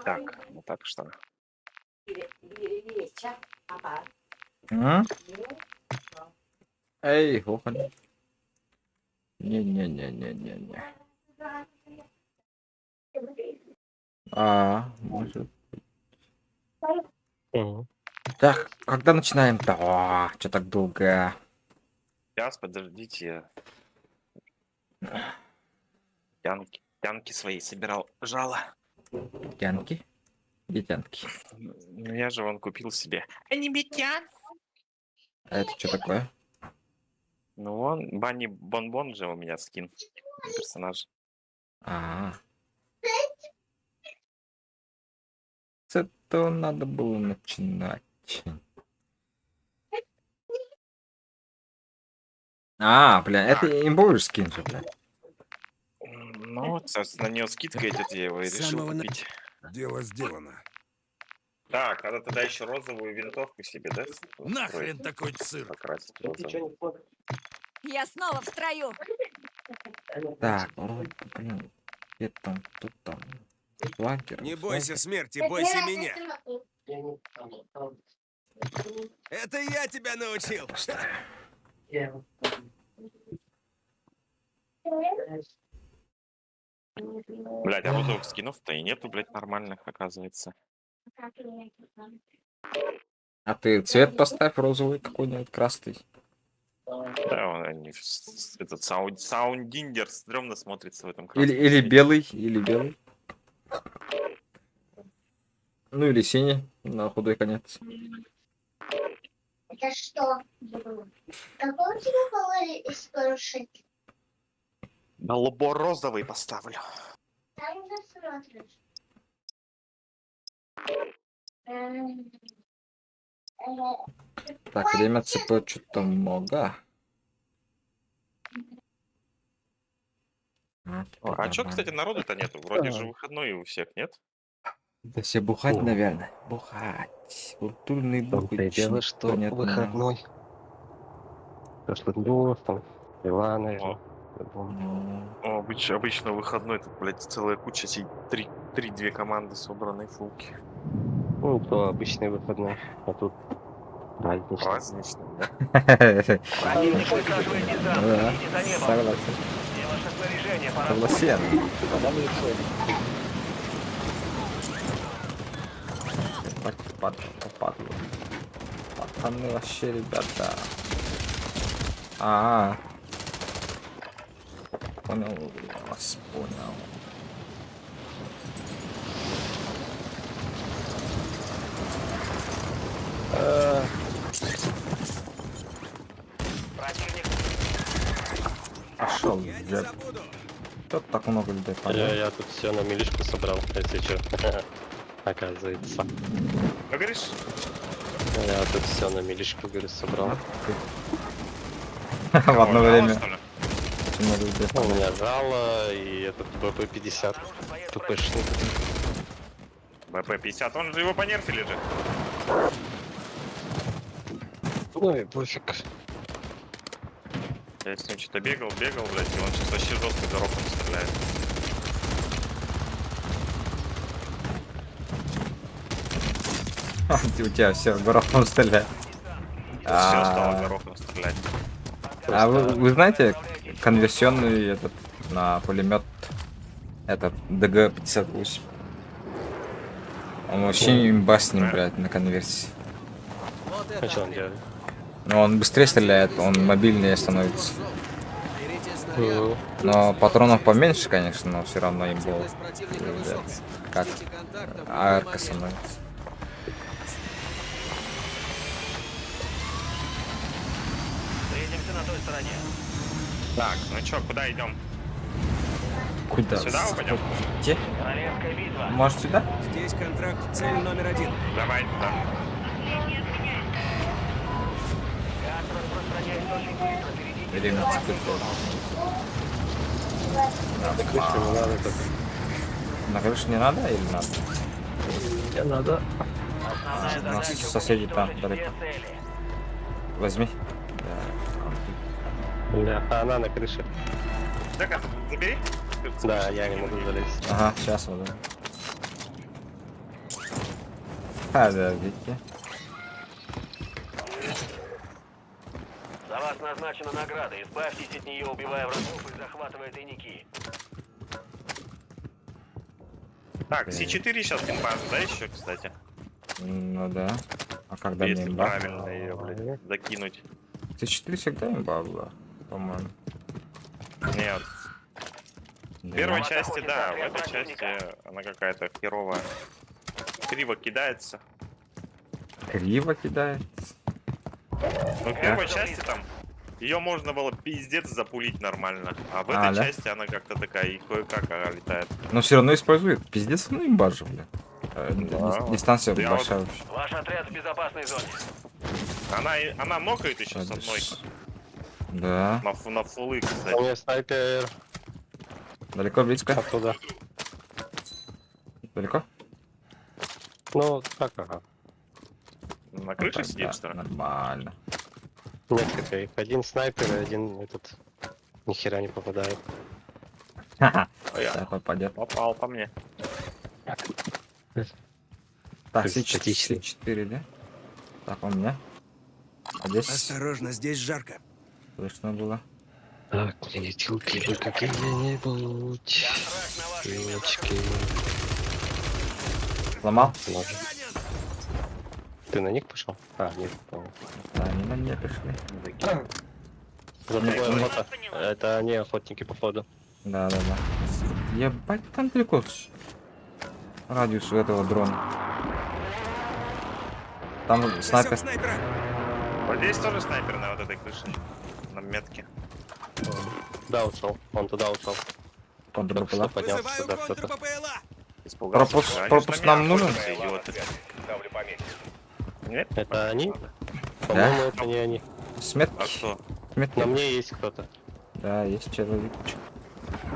Так, ну так что. М? Эй, Гохан. Не-не-не-не-не-не. Может. Мгм. Так, когда начинаем-то? Что так долго? Сейчас, подождите. Тянки свои собирал. Жало. Тянки? Где тянки? Ну я же вон купил себе. Анимитян. А это что такое? Ну вон, Банни Бонбон же у меня скин. Персонаж. А. С этого надо было начинать. Бля, это имбовый скин же, бля. Ну вот, на нее скидка идет, я его и решил Самого купить. Дело сделано. Так, надо тогда еще розовую винтовку себе, да? Нахрен такой цирк? Покрасить розовую. Я снова в строю. Так, блин. Где там, тут там. Фланкер. Не бойся смерти, бойся меня. Это я тебя научил. Блядь, а розовых скинов-то и нету, блядь, нормальных, оказывается. А ты цвет поставь розовый какой-нибудь, красный. Да, он, этот саундиндер стрёмно смотрится в этом Или красном цвете. белый, или белый. Ну или синий, на худой конец. Это что? Какой у тебя колор из порошки? Голубо-розовый поставлю. Там засмотришь. Так, время ЦП что-то много. А чё, кстати, народу-то нету? Вроде же выходной у всех, нет? Да все бухать, О. наверное. Бухать. Культурный В дух. том-то и дело, что выходной. Прошлый днём, там, дела, наверное. Ну, обычно выходной, тут, блядь, целая куча, две команды собранной фулки. Ну, то обычный выходной, а тут праздничный. Праздничный, да? Противник высаживает десант. Да, Идите за небо. согласен. Все ваше снаряжение пора. Согласен. Падло. Пацаны вообще, ребята. Понял вас, понял. Противник Пошел, Я не дед. забуду. Тут так много людей понял. Я тут все на милишку собрал, если что. Оказывается. Что говоришь? Я тут все на милишку, говорю, собрал. В одно Мало, время. что ли? Очень много людей Ну, у понял. меня жало и этот БП-50. ППшник. БП-50, он же его понерфили же. Ну и пофиг. Я с ним что-то бегал, блядь, и он сейчас вообще жестко горохом стреляет. У тебя все горохом стреляет. Все стало горохом стрелять. А вы знаете конверсионный этот на пулемет этот ДГ-58? Он вообще имба с ним, блядь, на конверсии. А что он делает? Но он быстрее стреляет, он мобильнее становится. Ну, Но патронов поменьше, конечно, но все равно имбово. Как арка становится. встретимся на той стороне. Так, ну чё, куда идем? Куда? Сюда упадем? Где? Королевская битва. Может сюда? Здесь контракт, цель номер 1. Давай туда. Газ распространяется очень быстро. Перейдите Время в ЦП. крышу не надо только. На крышу не надо или надо? Не надо. Основная У нас задача соседи там уничтожить далеко. все цели. Возьми. Бля, а она на крыше. Так, забери. Да, я не могу залезть. Ага, сейчас вот. Подождите. За вас назначена награда. Избавьтесь от нее, убивая врагов и захватывая тайники. Так, С4 сейчас имба, да, еще, кстати? Ну да. А когда мне Если имба? правильно ее, блядь, закинуть. Т4 всегда имба была, по-моему. Нет, в Да. первой Вас части, охотится да, в отряд этой противника. части она какая-то херовая. Криво кидается. Криво кидает. Ну, в первой части там ее можно было пиздец запулить нормально. А в этой А, да? части она как-то такая и кое-как летает. Но все равно использует. Пиздец, ну имба же, бля. Да. Дистанция Я большая вообще. Ваш отряд в безопасной зоне. Она нокает еще с одной. Да. На фулы, У кстати. меня снайпер Далеко, близко? оттуда. Далеко? Ну, так, ага. На крыше Да, сидит, что ли? нормально. Несколько их. Один снайпер и один этот. Ни хера не попадает. Ха-ха. Я Да, попадет. попал по мне. Так, Статичный. С4, да? Так, у меня. А здесь Осторожно, здесь жарко. слышно было. Так, летелки бы какие-нибудь. Контракт на вашей Девочки. Сломал? Ладно. Ты на них пошел? А, нет, понял. Да, они на меня пришли. За тобой охота. Это они охотники, походу. Да. Ебать, там далеко. Радиус у этого дрона. Там снайпер. Засек снайпера. Вот здесь тоже снайпер на вот этой крыше. На метке. Да, ушел. Он туда ушел. Контр Только что была. поднялся Вызываю сюда контр кто-то. ППЛА. Испугался. Пропуск- Они ж пропуск на меня нам нужен? охотятся, идиоты. Нет? Это они? По-моему, это не они. А Сметки. кто? Сметки. На мне есть кто-то. Да, есть человек.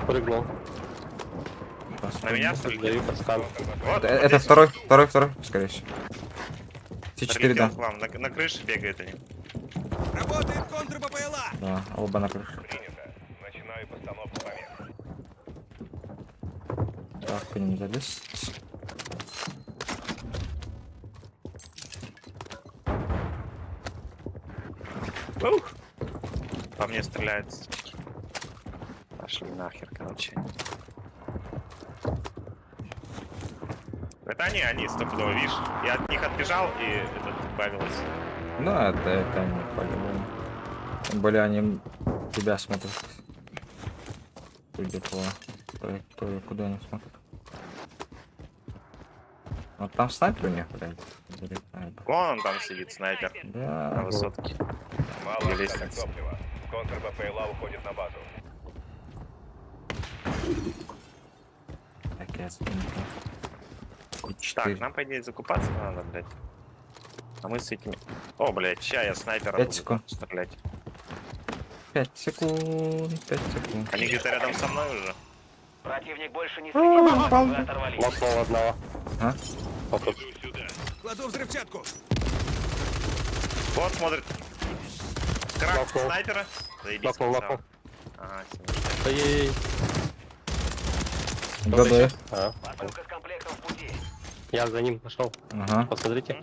Прыгнул. На меня, что ли? Даю подстан. Вот, Это вот здесь второй, скорее всего. С4, прилетел да. к вам. На крыше бегает они. Работает контр ППЛА. Да, оба на крыше. Начинаю постановку помех. Так, по ним залезть. Ух! По мне стреляют. Пошли нахер, короче. Это они стопудово, видишь? Я от них отбежал и этот добавилось. Ну, это не по-любому. Тем более они тебя смотрят. Судя по траектории, куда они смотрят. Вот там снайпер у них, блядь. Залетает. Вон он там сидит, снайпер. На Да, высотке. Мало Или осталось лестница. топлива. Контр БПЛА уходит на базу. так я спинка. Так, нам по идее закупаться надо, блядь. А мы с этими... О, блядь, ща я снайпера 5 буду секунд. стрелять. 5 секунд, 5 секунд. Они где-то рядом со мной уже. Противник больше не следит. попал. Вы оторвались. Нокнул одного. А? Опыт. Кладу взрывчатку. Вот, смотрит. Крак Нокнул. снайпера. Заебись, Нокнул, красава. нокнул. Ага, симулятор. Ой-ой-ой. ГД. А, Посылка с комплектом в пути. я за ним пошел. Ага. Посмотрите.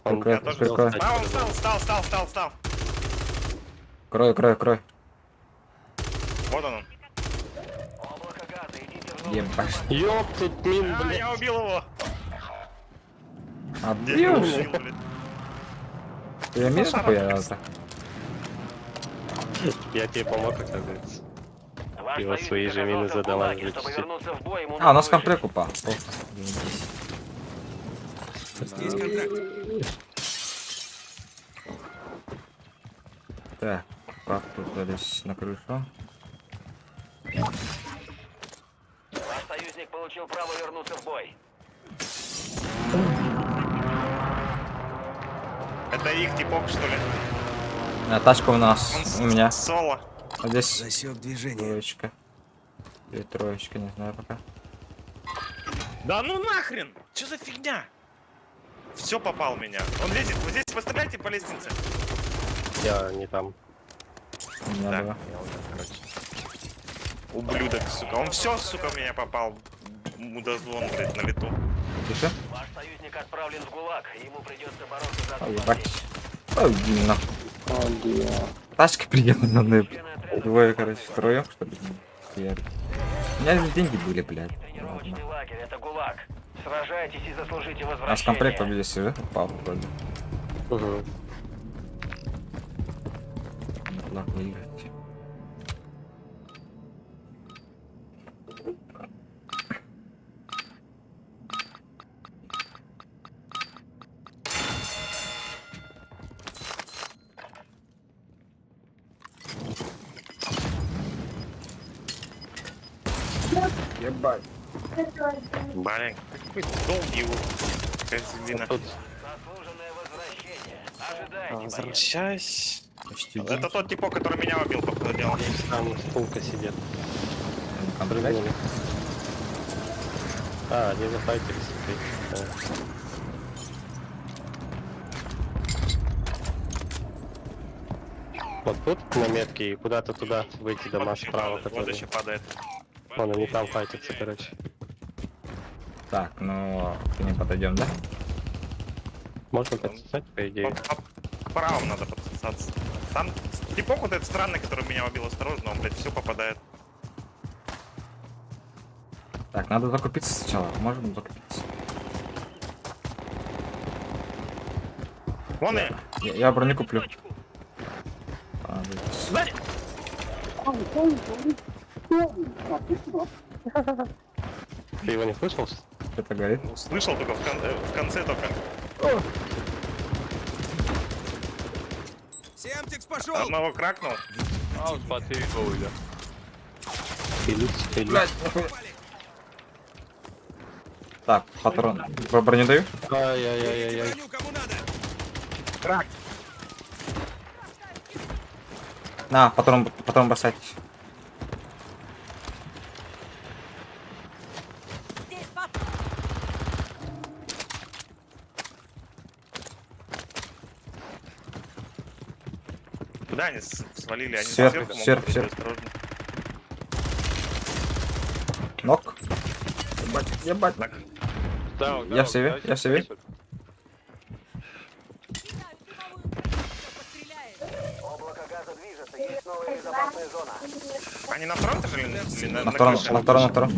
Прикольно, Я тоже успел прикольно. встать. А, он встал. Крой. Вот он. Облако газа, идите в зону. Ебать. Ёп, тут мин, А, блядь. я убил его. Где Отбил? убил, блядь? Я мир хуярился. Я тебе помог, оказывается. Ваш И вот союзник свои же мины оказался в задавали кулаке. Чтобы вычислить. вернуться в бой, ему А, у нас нужно комплект упал. Есть контракт. Так, как тут залезть на крышу? Ваш союзник получил право вернуться в бой. Это их типок, что ли? А, тачка у нас, Он у меня. соло. А здесь Засек движение. троечка. Или троечка, не знаю пока. Да ну нахрен! Что за фигня? Все попал в меня. Он лезет. Вот здесь постреляйте по лестнице. Я не там. меня Да, было. я уже, короче. Ублюдок, сука. Он все, сука, в меня попал. Мудозвон, блядь, на лету. Тише. Ваш союзник отправлен в ГУЛАГ, и ему придется бороться за Ой, освобождение. ебать. Ой, нахуй. Тачка приедет на нэп. Двое, короче, втроем, что ли? Я- У меня деньги были, блядь. Тренировочный лагерь — это ГУЛАГ. Сражайтесь и заслужите А с комплектом возвращение. здесь уже упал вроде. Угу. Ладно, выиграть. Ебать. Блин, какой долгий его. Казвина. Тут Заслуженное возвращение. Ожидайте, боец. Возвращайся. Почти Это тот типок, который меня убил, походу, делал. там стулка сидит. комплект. Прыгнули. А, они зафайтились. окей. Да. Вот тут на метке и куда-то туда выйти дома Вот еще справа, падает, вот которые... еще падает. Вон они там файтятся, короче. Так, ну к ним подойдем, да? Можно подсосать, по идее. По правому надо подсосаться. Там типок вот этот странный, который меня убил, осторожно, он, блядь, все попадает. Так, надо закупиться сначала. Можем закупиться. Вон и... Я броню куплю. А, Сзади! Ты его не слышал? что-то горит. Слышал только в конце только. Семтикс пошел! Одного кракнул. Пилить. Так, патрон. Броню даю? Ай-яй-яй-яй. Броню кому надо! Крак. На, патрон бросать. Здесь пап. Куда они свалили? Они Сверху, сверху могут сверху, быть, сверху. осторожно. Нок. Ебать. Так, Я в себе, я в себе. Облако газа движется, есть новая безопасная зона. они на втором этаже или На втором, крыше? на втором, на втором.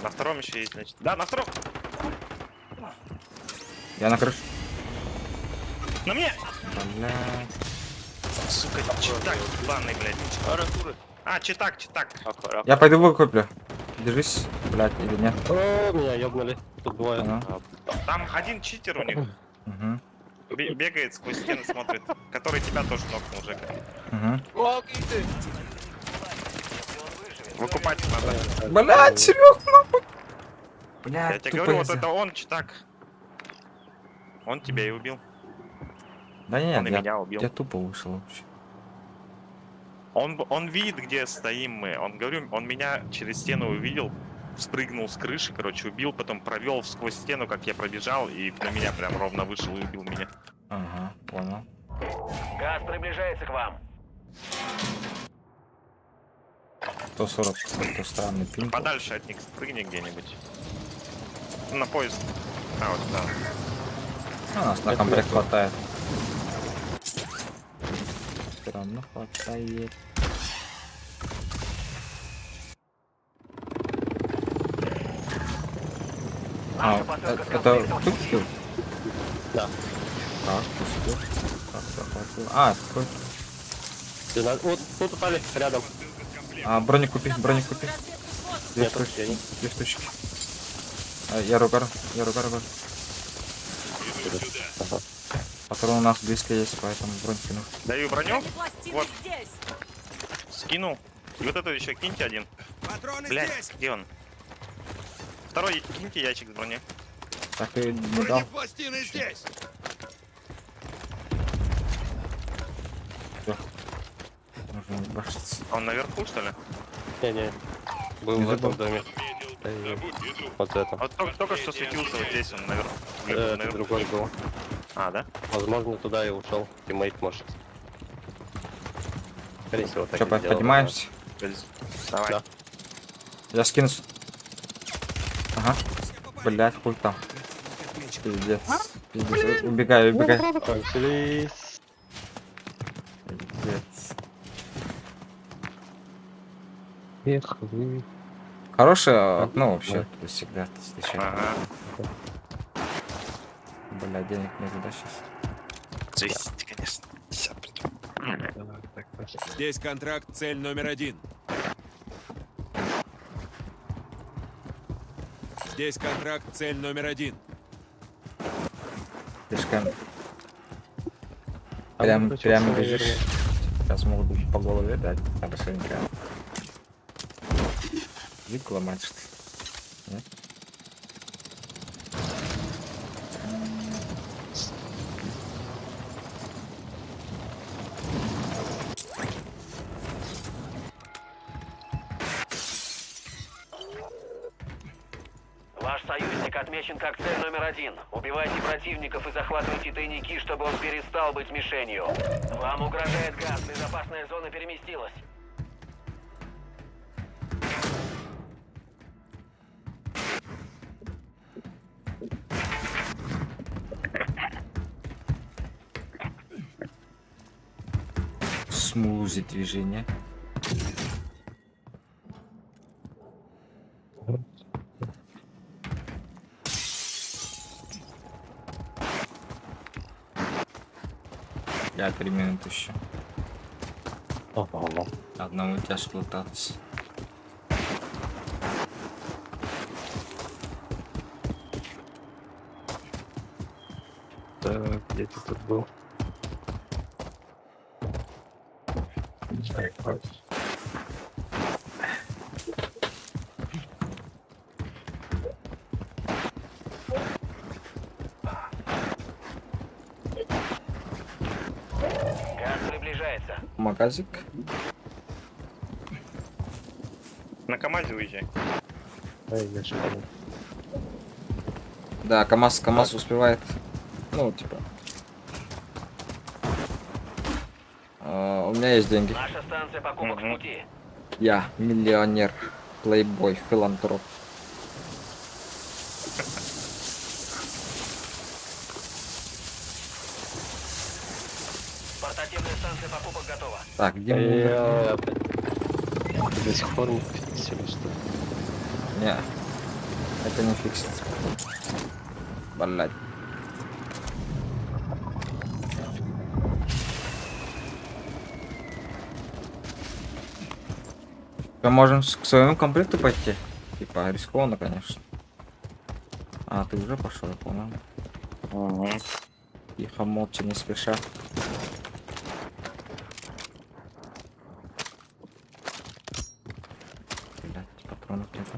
На втором еще есть, значит. Да, на втором. Я на крыше. На мне! Бля. Сука, читак ебаный, блядь. А, читак. Я пойду выкуплю. Держись, блядь, или нет? О, меня ёбнули. Тут двое. Ага. Там один читер у них. Угу. Бегает сквозь стены, смотрит. Который тебя тоже нокнул, Жека. Угу. Выкупать надо. Блядь, Серег, нахуй. Я Блядь, тебе тупо говорю, вот нельзя. это он, читак. Он тебя и убил. Да Он и нет, меня убил. я тупо вышел вообще. Он видит, где стоим мы. Он, говорю, он меня через стену увидел, спрыгнул с крыши, короче, убил, потом провел сквозь стену, как я пробежал, и на меня прям ровно вышел и убил меня. Ага, понял. Газ приближается к вам. 140, какой странный пинг. Подальше от них спрыгни где-нибудь. На поезд. А, вот да. У нас на комплект хватает. Все равно хватает. А, это кто купил? Да. Как ты успел? Как захватил? А, это какой? Вот тут упали, рядом. А, броник купи, броник купи. Две Нету, штучки. я не- Две штучки. Я ругар. Ага. Патрон у нас близко есть, поэтому бронь кину. Даю броню, Бронепластины Вот. здесь. скинул. И вот это еще киньте один. Патроны Блядь, здесь! где он? Второй киньте ящик с броней. Так и не дал. Бронепластины здесь! Нужно ебашиться. А он наверху, что ли? Не-не. Был Не в этом забыл. доме. Вот это. Вот только что светился вот здесь, он наверху. Это наверху. другой был. А, да? Возможно, туда и ушел. Тиммейт может. Скорее всего, так Что, и сделал, поднимаемся? Давай. Да. Я скину. Ага. Блять, хуй там. Пиздец. Пиздец. Убегай, убегай. да. Кончились. Пиздец. Эх, вы. Хорошее окно вообще. То есть всегда встречаю. Ага. Бля, денег нет, да, сейчас. 200, конечно. 50 придумал. Так, Здесь контракт, цель номер 1. Здесь контракт, цель номер 1. Слишком А прям он включился, бежишь. наверное. Сейчас могут по голове дать. Хорошенько. Вик ломать, что ли? Нет? Ваш союзник отмечен как цель номер 1. Убивайте противников и захватывайте тайники, чтобы он перестал быть мишенью. Вам угрожает газ. Безопасная зона переместилась. Смузи движение. Я 3 минуты еще. Ага. Одному тяжко лутаться. Так, где ты тут был? Так, вот. Газ приближается. Магазик. На КамАЗе уезжай. Ай, я что ли? Да, КамАЗ успевает. Ну, типа. У меня есть деньги. Наша станция покупок в пути. Я миллионер, плейбой, филантроп. Портативная станция покупок готова. Так, где миллионер? Ты до сих пор не фиксили, что ли? Не, это не фиксится. Блять. Мы можем к своему комплекту пойти. Типа рискованно, конечно. А, ты уже пошел, я понял. Угу. Тихо, молча, не спеша. Блять, патронов нету.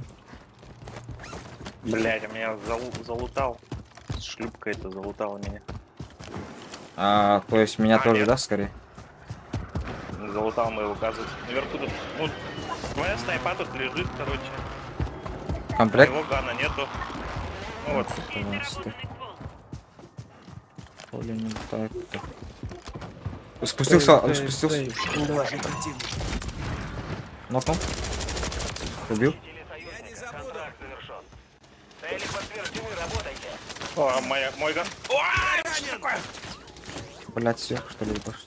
Блядь, а меня залутал. Шлюпка это залутала меня. А, то есть меня А, тоже, нет. да, скорее? Залутал моего газа. Наверху тут. Ну, твоя снайпа тут лежит, короче. Комплект? Моего гана нету. Ну вот. Пожалуйста. Оля не летает. Спустился, он спустился. Нокнул. Убил. Силы союзника. Контракт завершен. Цели подтверждены. Работайте. О, мой ган. Ой, что такое? Блять, сверху что ли ебашь?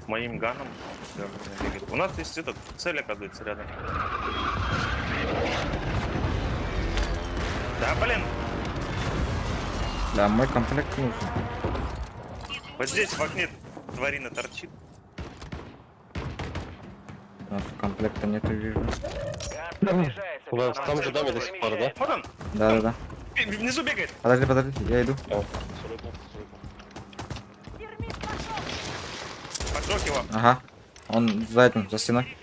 Моим ганом. Да, у нас есть этот цель, оказывается, рядом. Да, блин. Да, мой комплект нужен. Вот здесь в окне тварина торчит. Вот, комплекта нету, вижу. Газ приближается. У вас в том же доме до сих пор, да? Вот он. Да. Внизу бегает. Подожди, я иду. Поджег его. Ага. Он за этим, за стеной.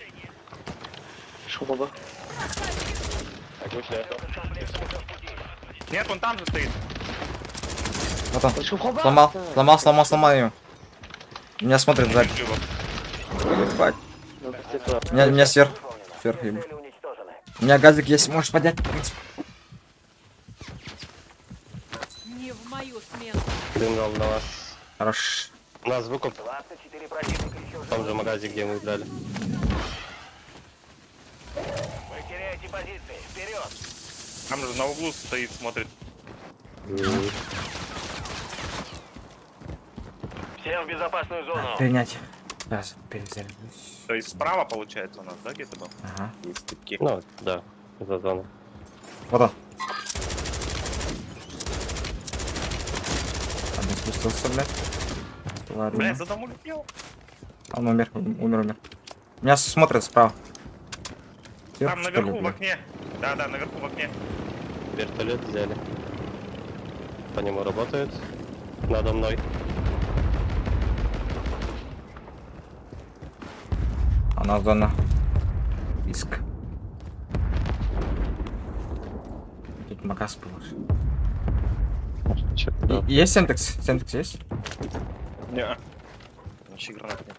Нет, он там же стоит. Вот он. Сломал его. Меня смотрит сзади. Вижу его. Ебать. Меня сверху. Сверху ебу. Цели уничтожены. У меня газик есть, можешь поднять. Не в мою смену. Дым дал на вас. Хорош. У нас выкуп 24 противника еще в том же магазе, где мы играли. Вы теряете позиции. Вперед! Там же на углу стоит, смотрит. Всем в безопасную зону. Принять. Сейчас, перезаряжусь. То есть справа, получается, у нас, да, где-то был? Ага. Есть тыпки. Ну, да, за зону. Вот он. Один спустился, блядь. Ладно. Блядь, за дом улетел. Он умер. Меня смотрят справа. Сверху, Там что ли, наверху в блядь? окне. Да, наверху в окне. Вертолет взяли. По нему работают. Надо мной. Она зона. Иск. Тут макас положи. Чё-то Есть синтекс? Синтекс есть? Не. Вообще гранат нет.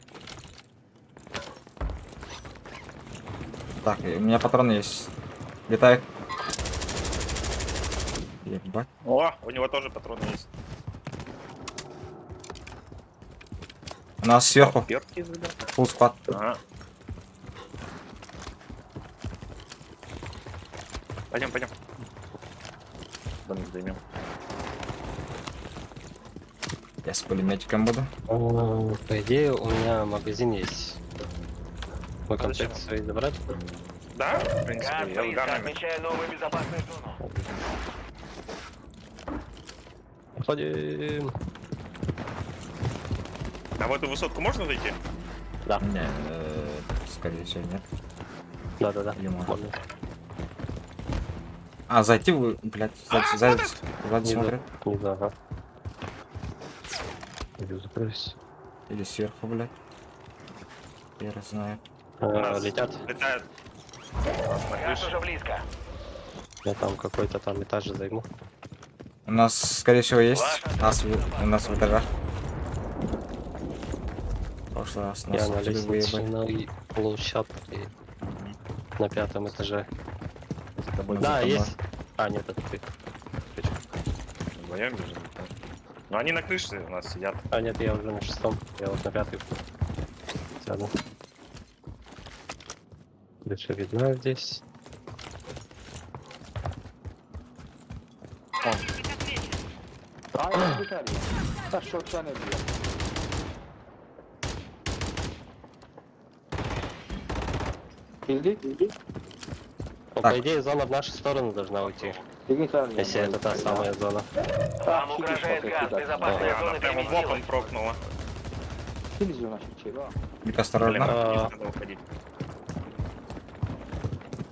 Так, у меня патроны есть. Летает. Ебать. О, у него тоже патроны есть. У нас сверху. Перки забил. Full squad. Ага. Пойдем. Домик займем. Я с пулеметиком буду. По идее, у меня магазин есть. Мой комплект Зачем? свой забрать? Да, в Газ принципе, я близко, ударами. отмечаю новую безопасную зону. Ходим. А в эту высотку можно зайти? Да, Не, скорее всего нет. да. Или можно? Можно. А, зайти вы, блядь, сзади Не смотрят. знаю, ага. Иду закройся. Или сверху, блядь. Я знаю. нас Летят. Летают. На Газ крыше. уже близко. Я там какой-то там этаж займу. У нас, скорее всего, есть. У нас в этажах. В прошлый раз нас Я на отсюда выебали. лестничной площадке. На 5-м этаже. За тобой, Да, за тобой. есть. А, нет, это ты. Вдвоем бежим. Но они на крыше у нас сидят. А, нет, я уже на 6-м. Я вот на 5-й. Сяду. Дальше видно здесь. Ну, Так. по идее, зона в нашу сторону должна уйти. Если это та самая зона. Вам угрожает газ. Безопасная Она зона прямо в переместилась. окон прокнула. Будь осторожна. А. Надо уходить.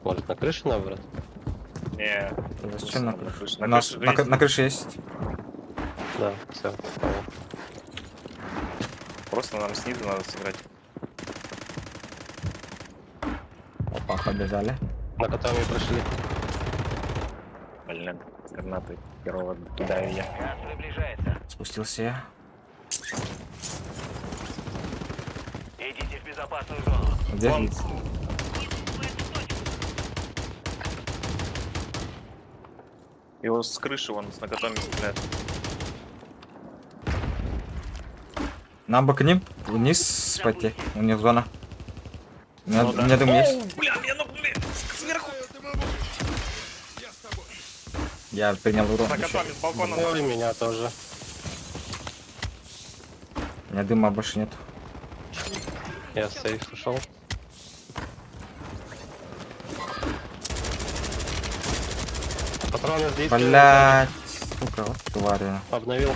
Может, на крышу наоборот? Не. Зачем на на крыше? крыше? У На нас крыше есть. на крыше есть. Да, все. Просто нам снизу надо сыграть. Опа, побежали. На котором мы прошли. Блин, гранаты первого кидаю я. Газ приближается. Спустился я. Идите в безопасную зону. Где? Вон, его с крыши вон с наготове стреляет. Нам бы к ним вниз пойти. У них зона. У меня, Ну да. у меня дым есть. Бля, меня нокнули сверху. Я принял урон. С наготове с балкона. Ну и меня тоже. У меня дыма больше нет. Я в сейф ушел. Патроны здесь. Блять, сука, вот тварь. Обновил.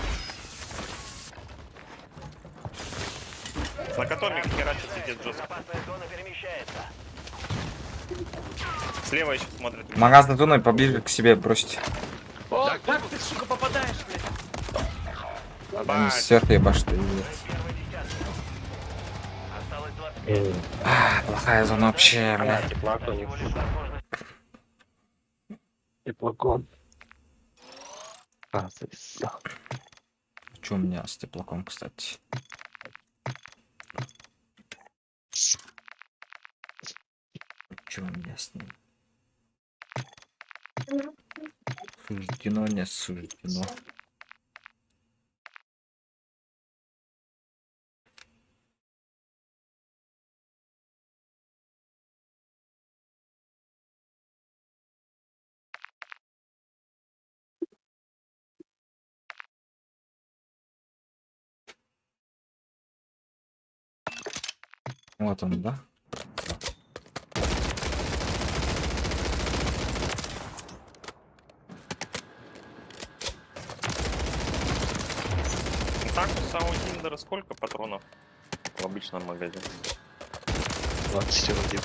С наготове херачит сидит жестко. Безопасная зона перемещается. Слева еще смотрит. Магазной зоной поближе к себе бросить. Да как ты, сука, попадаешь, блядь? Они Бать. сверху ебашут. Первый десяток. Осталось 25. Плохая зона вообще, бля. Теплак у них. Всего лишь возможность. Теплаком. А, зависла. Че у меня с теплаком, кстати? Че у меня с ним? Суждено, не суждено. Вот он, да? Так у Саутиндера сколько патронов в обычном магазине? 21.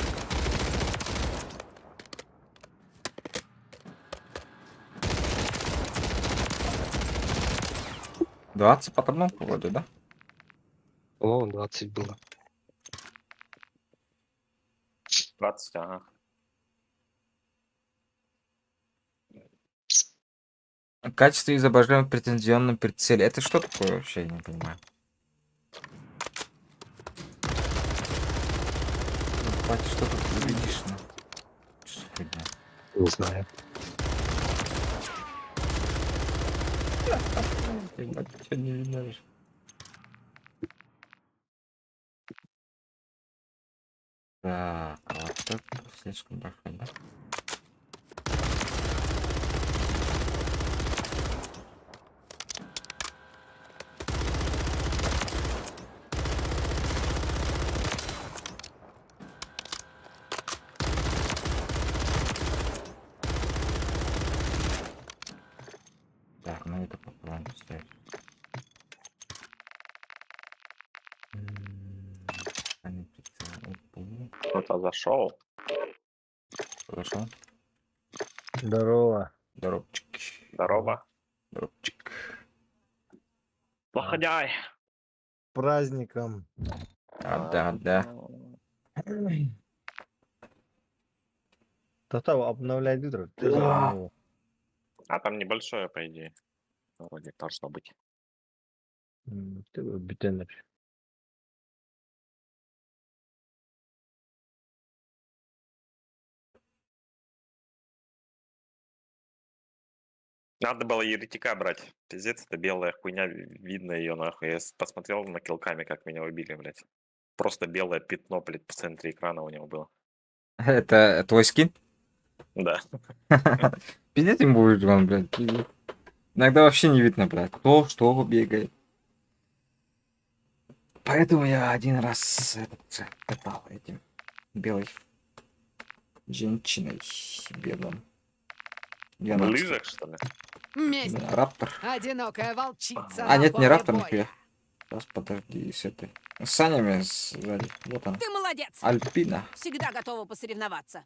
20 патронов вроде, да? По-моему, 20 было. 20, ага. Качество изображения в претензионном прицеле. Это что такое вообще, я не понимаю. Батя, что тут видишь? Ну? Что за хуйня? Не знаю. Ебать, ты чё не видишь? Так, а вот это слишком большой, да? Так, ну это попробуем ставить. Они прицел. Кто-то зашел. Хорошо. Здорово. Здоровчик. Здорово. Здоровчик. Походяй. Праздником. Да. Татау обновляй утро. А там небольшое, по идее. Вроде должно быть. Ты битенер. Надо было еретика брать. Пиздец, это белая хуйня, видно ее нахуй. Я посмотрел на килками, как меня убили, блядь. Просто белое пятно, блядь, в центре экрана у него было. Это твой скин? Да. Пиздец им будет, вам, блядь. Пиздец. Иногда вообще не видно, блядь. Кто что бегает. Поэтому я один раз катал этим белой женщиной белым. Я В на лыжах, что ли? Месть. Да, раптор. Одинокая волчица. А, на нет, не поле раптор, боя. нихуя. Сейчас, подожди, с этой. С санями сзади. Вот она. Ты молодец. Альпина. Всегда готова посоревноваться.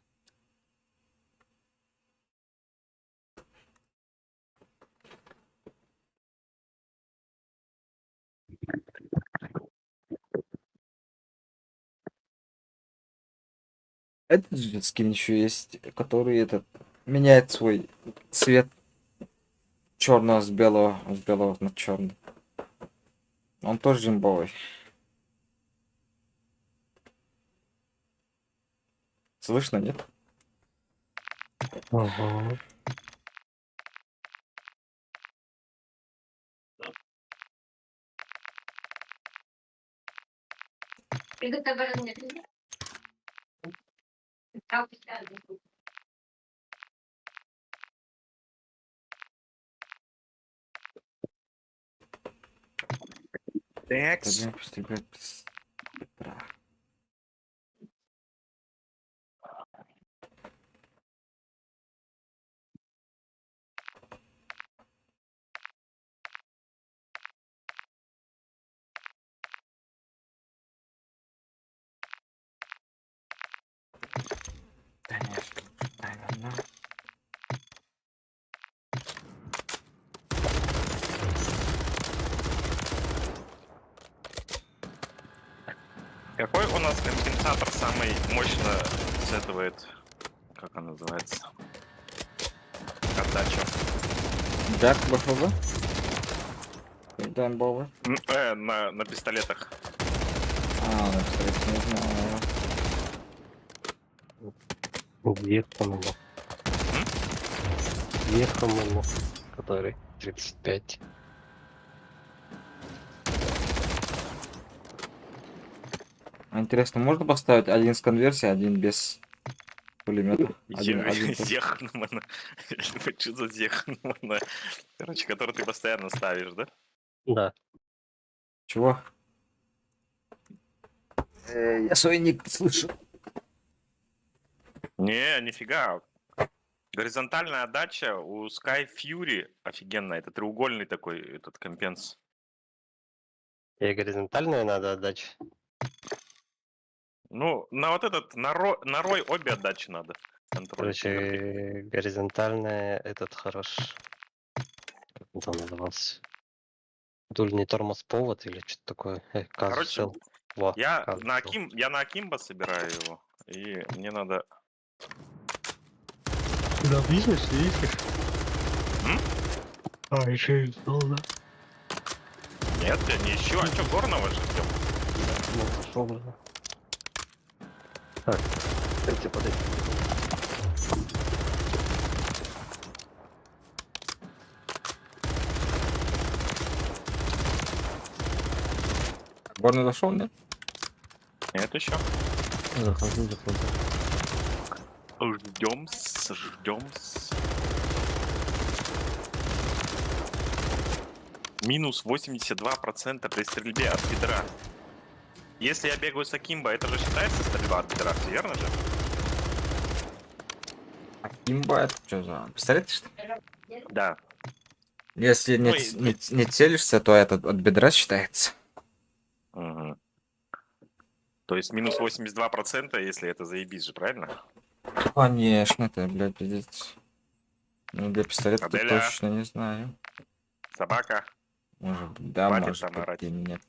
Этот же скин еще есть, который этот меняет свой цвет черного с белого на черный. Он тоже имбовый. Слышно, нет? Ага. Текс. Пойдем пострелять с Петра. Конечно, наверное. Какой у нас компенсатор самый мощно сетывает? Как он называется? Отдачу. Джак БФВ? Да, имбовый. На пистолетах. А, ну, кстати, не знаю. Вехом ему, который 35. А интересно, можно поставить один с конверсией, один без пулемета? Один только. Зехнумана. Что за Зехнумана? Короче, который ты постоянно ставишь, да? Да. Чего? Я свой ник слышу. Не, нифига. Горизонтальная отдача у Sky Fury офигенная. Это треугольный такой этот компенс. И горизонтальную надо отдать. Ну, на вот этот, на рой обе отдачи надо. Контроль. Короче, горизонтальная этот хорош. Как он там назывался? Дульный тормоз повод или что-то такое. Короче, Казусел. Во, Я казусел. на Акимбо собираю его. И мне надо... Да, видишь, видишь? М? Еще и да. Нет, я не ищу. А что, горного же ждем? Ну, зашел уже. Так, подойти. Горный зашел, нет? Нет еще. Захожу. Ждем. Минус 82% при стрельбе от бедра. Если я бегаю с Акимбо, это же считается стрельба от бедра, всё верно же? Имба, это что за пистолет, что ли? Да. Если Ну не целишься, то этот от бедра считается. Мгм. То есть минус 82%, если это заебись же, правильно? Конечно, это, блядь, пиздец. Ну, для пистолета Аделя. точно не знаю. Собака. Может быть, да, Хватит может там быть, орать. и нет.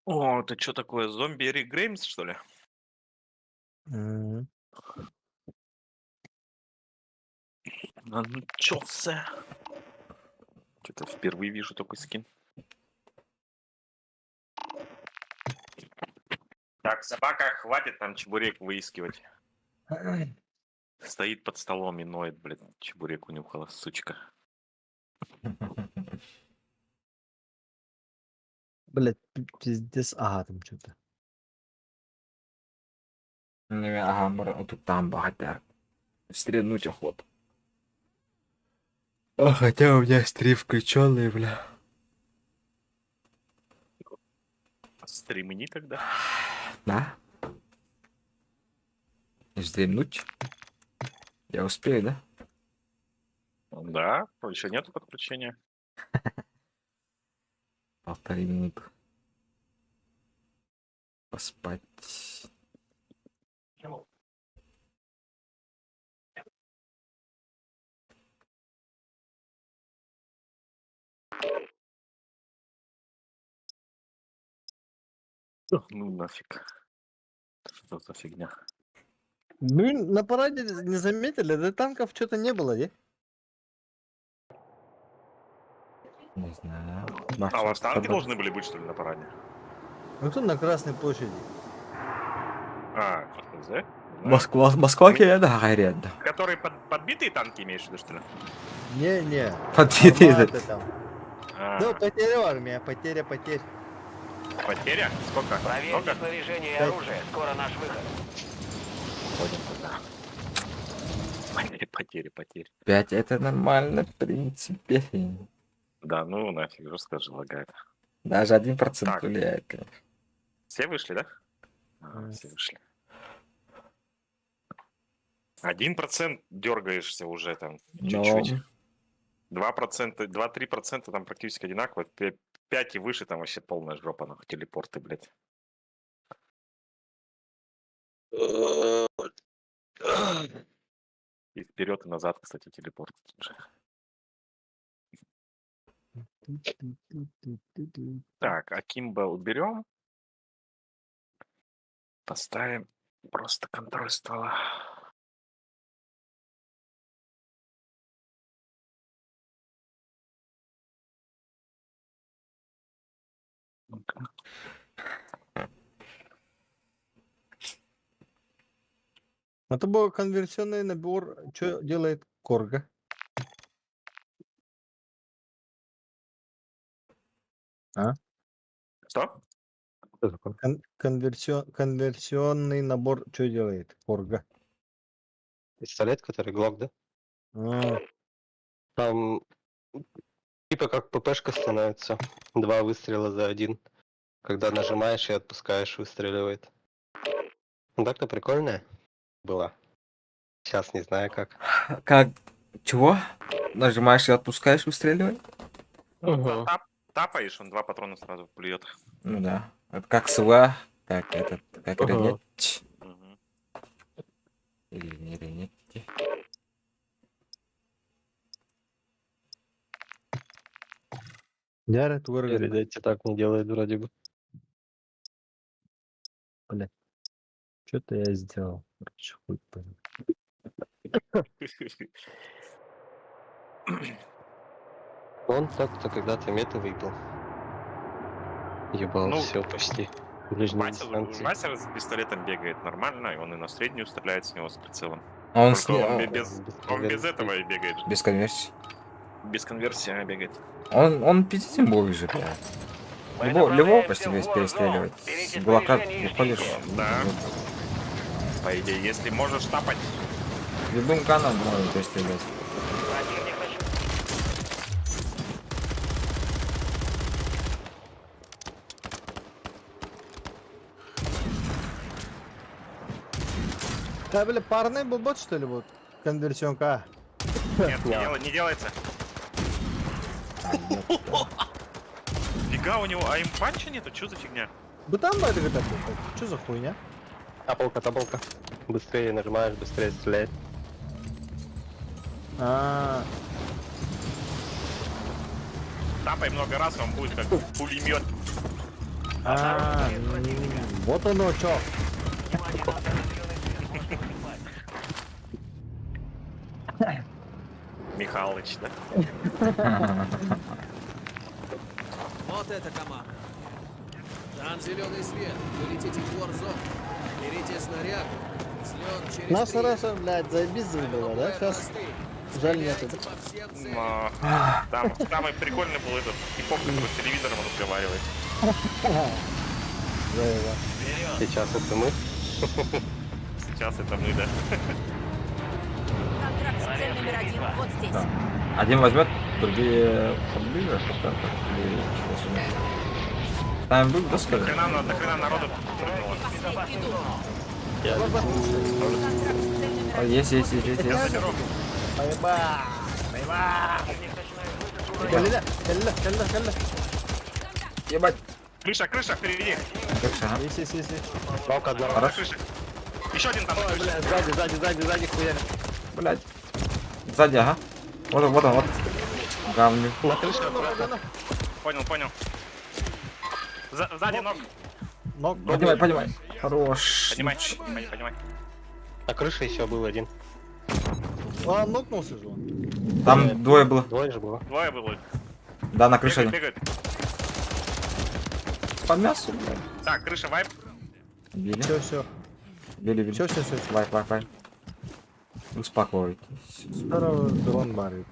О, это что такое? Зомби Эрик Греймс, что ли? Начался. Что-то впервые вижу такой скин. Так, собака, хватит там чебурек выискивать. Стоит под столом и ноет, блин, чебурек унюхала, сучка. Блять, пиздец. Ага, там что-то. Ага, тут там богатяр. Стрельнуть охоту. А хотя у меня стрим включенный, бля. Стримни тогда. Да? Стрельнуть? Я успею, да? Да, еще нету подключения. 1,5 минуты. Поспать. Ну нафиг. Что за фигня? Блин, на параде не заметили, да танков что-то не было, не? Не знаю. А у вас танки должны были быть, что ли, на параде? Ну тут на Красной площади. А, ХЗ? Не знаю. Москва да, горят, да. Которые подбитые танки имеешь в виду, что ли? Не-не. Подбитые, да. Арматы там. А, Ну, потеря армия, потеря. потеря? Сколько? Проверьте Много? снаряжение и оружие. Скоро наш выход. Ходим туда. Потери. 5 это нормально, в принципе. Да, ну нафиг, жестко же лагает. Даже 1% Так. влияет, конечно. Все вышли, да? Все вышли. 1% дергаешься уже там чуть-чуть. Но 2%, 2-3% там практически одинаково. 5 и выше там вообще полная жопа, нахуй, телепорты, блядь. И вперед и назад, кстати, телепорт. Так, Акимбо уберем. Поставим просто контроль ствола. Ну-ка. Это был конверсионный набор. Что делает Корга? Что? Что такое? Конверсионный набор что делает Корга? Пистолет, который Глок, да? А, Там Типа как ППшка становится. 2 выстрела за 1. Когда нажимаешь и отпускаешь, выстреливает. Ну так-то прикольная была. Сейчас не знаю как. Как? Чего? Нажимаешь и отпускаешь, выстреливай? Угу. Тапаешь, он 2 патрона сразу плюет. Ну да. Это как СВА, как этот, как Ага. ренеть. Мгм. Или не ренеть. Ярет вырвет. Передайте так не делает вроде бы. Что-то я сделал. Короче, хуй пойми. Он так-то когда-то меты выпил. Ебал Ну, все почти. Ближние Вася, дистанции. Вася с пистолетом бегает нормально, и он и на среднюю стреляет с него с прицелом. А он, Только он он без конверсии. этого и бегает. без конверсии. Без конверсии бегает. Он пятитимбовый же, бля. Любого почти весь перестреливать. С блока выходишь. Да. По идее, если можешь тапать. Любым ганом можно перестрелять. Противник начинает. Да, бля, парный был бот, что ли, вот? Конверсионка. Нет, не делается. Фига, у него аймпанча нету? Что за фигня? Да там это такой. Что за хуйня? Тапалка. Быстрее нажимаешь, быстрее стреляет. А, Тапай много раз, он будет как пулемет. вот оно что. Михалыч, да? Вот это команда. Там зеленый свет. Вы летите в Warzone. Берите снаряд. Взлет через Наша 3. Раша, блядь, заебись выбила, да? Сейчас жаль нету. Стреляйте по всем целям. Но там самый прикольный был этот типок, который с телевизором разговаривает. Заеба. Сейчас это мы. Сейчас это мы, да. Контракт цель номер 1 вот здесь. Да. Один возьмет, другие поближе. Или что сюда. Ставим дуб, да, скажи? Нахрена народу прыгнуло. Последний дух. Я Контракт цель номер А, 1. есть. Заеба. Противник начинает высадку. Калля. Ебать. Крыша, впереди. Ага. Есть. Палка одного. На крыше. Еще один там на крыше. Сзади, хуяли. Блядь. Сзади, ага. Вот он. Гавню. На крыше аккуратно. Понял. Сзади ног. Ног. Поднимай. Хорош. Поднимай. На крыше еще был один. А, нокнулся же он. Там двое было. Двое же было. Двое было. Да, на крыше. Бегают. По мясу, блядь. Так, крыша вайп. Били. Все. Били. Все. Вай. Успокойтесь. Здорово, дрон барит.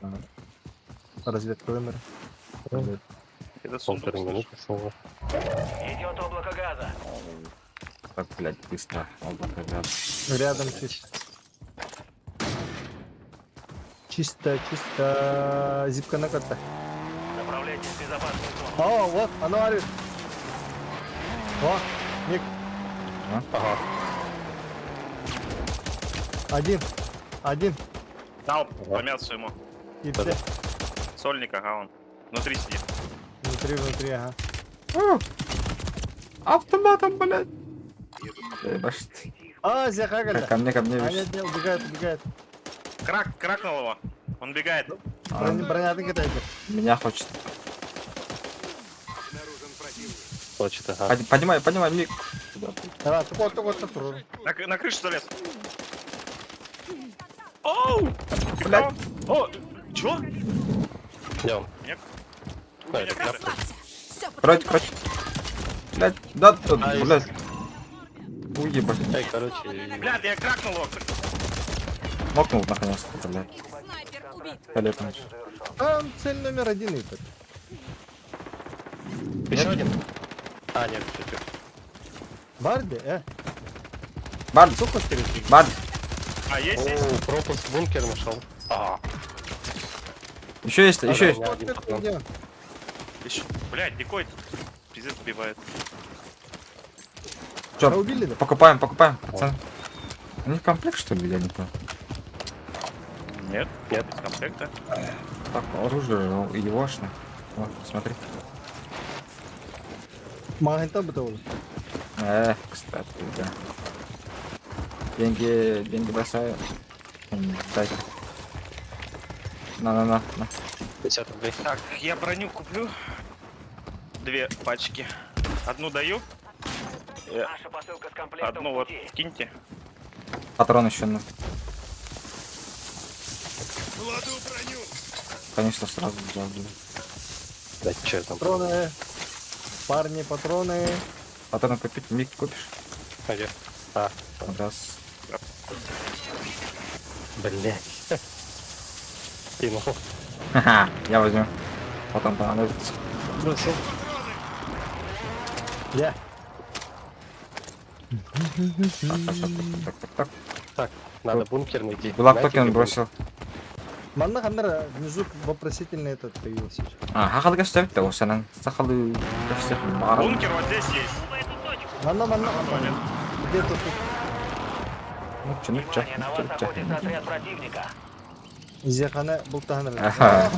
Разведка вымер. Это сундук. 1,5 минуты снова. Идет облако газа. Так, блядь, быстро. Облако газа. Рядом чисто. Зипка на карте. Направляйтесь в безопасную зону. О, вот, оно орет. О, Ник. Ага. Один. Дал по мясу ему. И все. Сольник, ага, он. Внутри сидит. Внутри, ага. Автоматом, блядь. Ебашь. А, захагали. Ко мне, А, видишь. нет, убегает. Кракнул его. Он бегает. Броня кидает. Меня хочет. Хочет, ага. Поднимай, Мик. Давай, только. На крышу залез. Оу! Блядь. О! Чё? Идем. Нет. Ой, это Расслабься. Все Короче. Блядь, да, Ай. блядь. Уебать. Эй, короче, Блядь, я кракнул его. Нокнул наконец-то, блядь. Снайпер убит. Полетом. Там цель номер 1 этот. еще один. А, нет, чуть-чуть. Барди, Бард, Сука, стрелять. Бард. А, есть. О, пропуск в бункер нашел. А, Еще есть, еще есть. Да, один патрон. Где? Еще... Блядь, дикой пиздец сбивает. Чё, А убили, да? покупаем, пацаны. Они в комплект, что ли, я не понял. Нет, Нет. без комплекта. Так, оружие егошно. Вот, смотри. Магнита бы того. Кстати, да. Деньги бросаю. Дайте. На. 50 рублей. Так, я броню куплю. 2 пачки. Одну даю, Наша посылка с комплектом одну в вот пути. киньте. Патрон еще на. Кладу броню. Конечно, сразу взял. блин. Да, что там? Патроны. Парни, патроны. Патрон купить, миг купишь. Где? А, Раз. блядь. Кинул. Ха-ха, я возьму. Потом понадобится. Бросил. Я. Так. Так, надо бункер найти. Гулаг Знаете, токен где бросил. Манна Хандера внизу вопросительный этот появился. Хақал gösterip de o senin sakalı gösterip bağırma. Бункер вот здесь есть. Манна. Где тут? Nutça. Внимание, на вас охотится отряд противника. Зехана Бултаханера. Aha.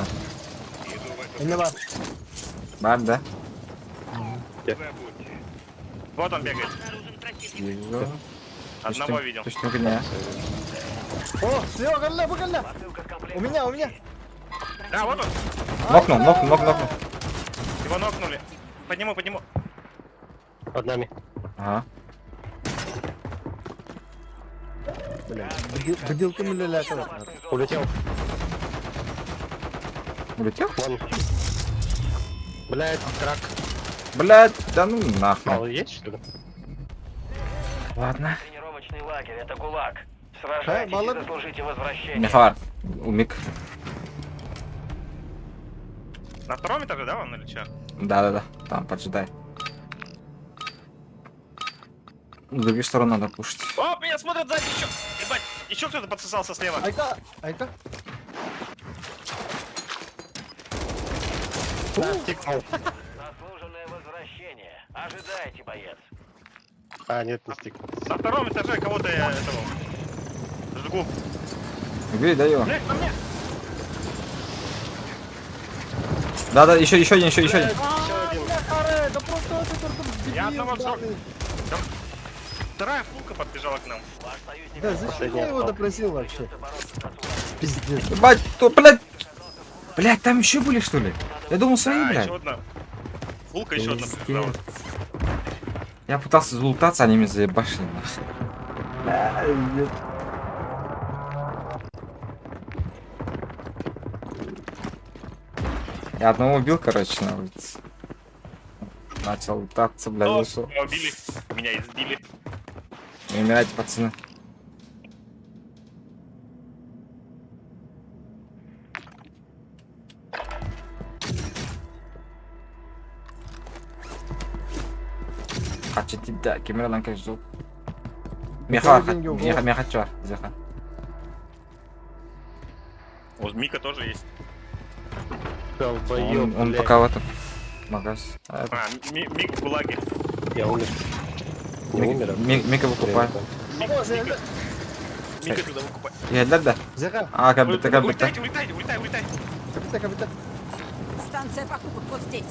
Не var. Ben de. Вот он бегает. Вижу. Одного видел. Düştüm güne. О, слева, галля. Посылка с У комплектом. меня. Да, вот он. Noknum. Его нокнули. Подниму. Под нами. Ага. Бутылка миллилитра. Улетел. Улетел? Вон. Блядь, крак. Блядь, да ну нахуй. Мало есть, что ли? Ладно. Тренировочный лагерь, это ГУЛАГ. Сражайтесь мало- и заслужите возвращение. Ne var? Умик. На втором этаже, да, он или что? Да. Там, поджидай. В другую сторону надо пушить. О, меня смотрят сзади еще. Ебать, еще кто-то подсосался слева. Айка. Стикнул. Заслуженное возвращение. Ожидайте, боец. А, нет, не стикнул. На втором этаже кого-то я этого жгу. Убей, даю. Блять, на мне! Да, еще один. Еще один. Да просто это Я одного дебил, взял. Вторая фулка подбежала к нам. Ваш союзник... Да, зачем я его допросил вообще? Пиздец. Ебать, то, блядь. Блядь, там еще были, что ли? Я думал, свои, Да, блядь. еще одна. Фулка еще одна подбежала. Пиздец. Я пытался залутаться, они меня заебашили. нахуй. Я одного убил, короче, на улице. Начал лутаться, блядь, О, вышел. меня убили. Меня избили. Не умирайте, пацаны. Kaçı tidde, kimire lan kaçı zul. Меха, деньги угол. меха чар, зеха. У Мика тоже есть. Долбоёб, Он блядь. пока в этом магаз. А, это- Мик в ГУЛАГе. Я умер. Не умер, а Мика выкупай. Мика туда выкупай. Yerler de. Зеха. Aa kabite kabite. Улетай. Капита. Станция покупок вот здесь.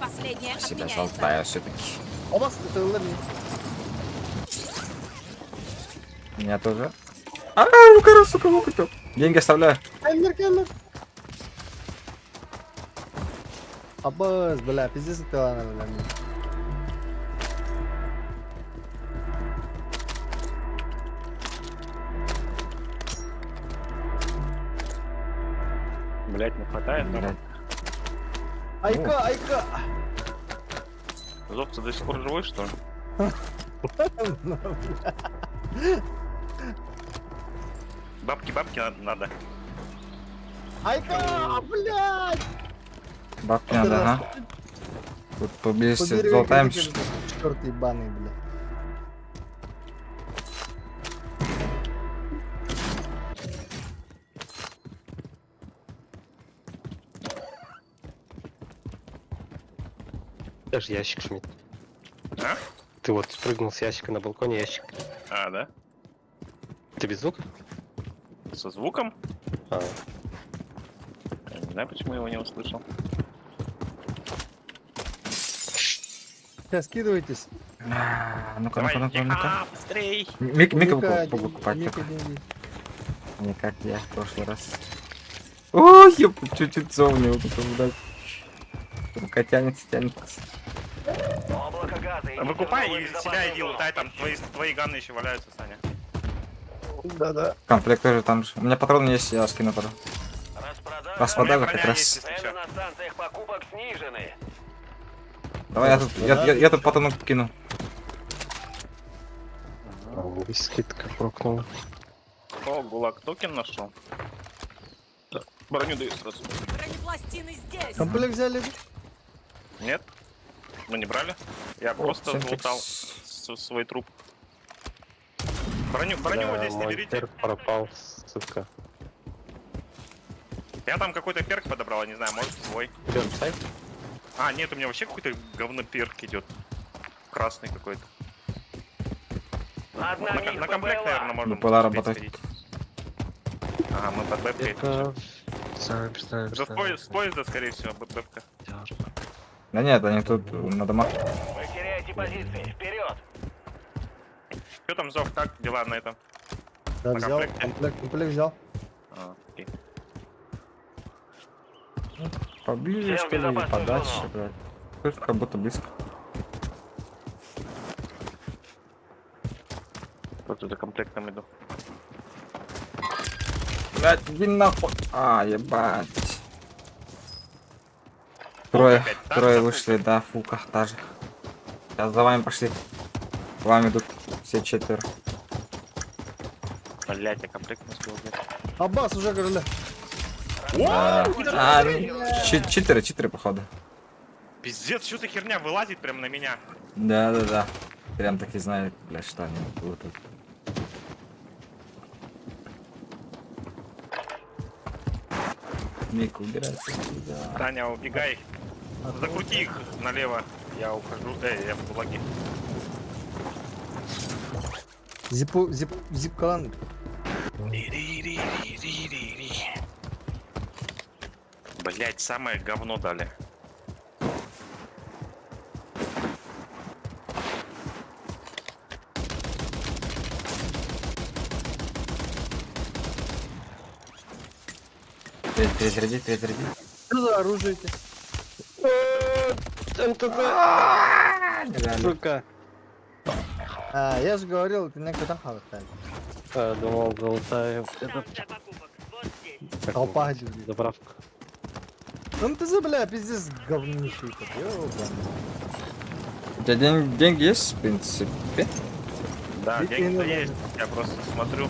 Последняя Себя отменяется. золотая все-таки. Обас, это лами. Меня тоже. Рука, сука, выкупил. Деньги оставляю. Аймер. Абас, бля, пиздец это ладно, бля. Блять, не хватает. Блядь. Айка. Зов, ты до сих пор живой, что ли? Бабки надо. Айка, блядь. Бабки надо, ага. Тут поблизости Побери золотаем. Четвертый ебаный, бля. Даже ящик шмит. А? Ты вот спрыгнул с ящика на балконе, ящик. А, да? Ты без звука? Со звуком? А, Я не знаю, почему я его не услышал. Сейчас скидывайтесь. Ну-ка, Давай, ну-ка, ну-ка, ну-ка. быстрей! Мика Ника покупать Ника только. деньги. Не как я в прошлый раз. Ой, я чуть-чуть зовнил, потом, блядь. Рука тянется, тянется. Облако газа. идите в Выкупай новую и себя безопасную иди зону. лутай, там твои ганы еще валяются, Саня. да-да. Комплект тоже там же. У меня патроны есть, я скину потом. Распродажа. Распродажа У меня как броня раз. есть, если Цены чё. на станциях покупок снижены. Давай я тут патроны кину. Скидка прокнула. О, гулаг токен нашел. Броню даю сразу. Бронепластины здесь. Комплект взяли? Нет? Мы не брали? Я просто залутал свой труп. Броню вот здесь не мой берите. перк пропал, сука. Я там какой-то перк подобрал, я не знаю, может свой. Берн, сайт? А, нет, у меня вообще какой-то говно перк идет. Красный какой-то. Одна миг На комплект, ППЛА. наверное, можно. ППЛА успеть работает. сходить. Ага, мы под бэпкой. Это... Это с поезда, скорее всего, бэпка. Да нет, они тут на домах. Вы теряете позиции. Вперед! Что там, Зов, как дела на этом? Да, На взял. комплекте? Комплект взял. А, окей. Поближе, Всем что ли, безопасную подальше, зону. блядь. Слышь, как будто близко. Вот за комплектом иду. Блядь, иди нахуй. А, ебать. Трое, опять, та трое же вышли, да, фука, та же. Сейчас за вами пошли. К вам идут все четверо. Блять, я комплект не успел взять. Аббас уже говорили. Читеры, походу. Пиздец, что за херня вылазит прям на меня? Да. Прям таки знаю, блядь, что они будут тут. Мик, убирайся сюда. Таня, убегай. Закрути их налево. Я ухожу. Я в гулаге. Зип-калан. Блять, самое говно дали. Перезаряди. Что за оружие эти? Сука. А, я же говорил, ты на кота хаватает. Думал, золотая. Это... Колпак держи. Заправка. Ну ты за, бля, пиздец говнищий тут, ёбаный. У тебя деньги есть, в принципе? Да, Деньги деньги-то надо. есть. Я просто смотрю.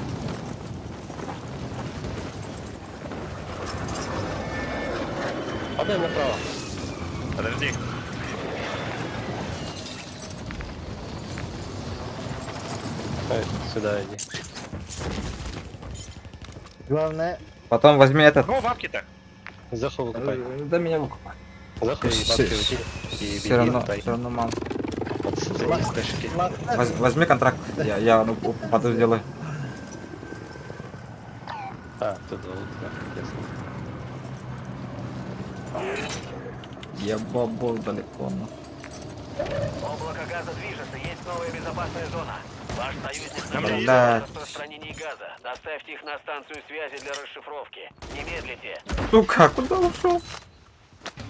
Подай направо. Подожди. Сюда иди. Главное, Потом возьми этот. Ну, бабки-то. Заху выкупай. Да меня выкупай. Заху и бабки выкинь. И Все равно, беги, все равно мало. вот с этой стэшки. Возьми контракт, я упаду сделаю. А, тут золото, да, ясно. Я бабол далеко, но. Облако газа движется. Есть новая безопасная зона. Ваш союзник Там сообщил есть- о распространении газа. Доставьте их на станцию связи для расшифровки. Не медлите. Сука, куда ушел?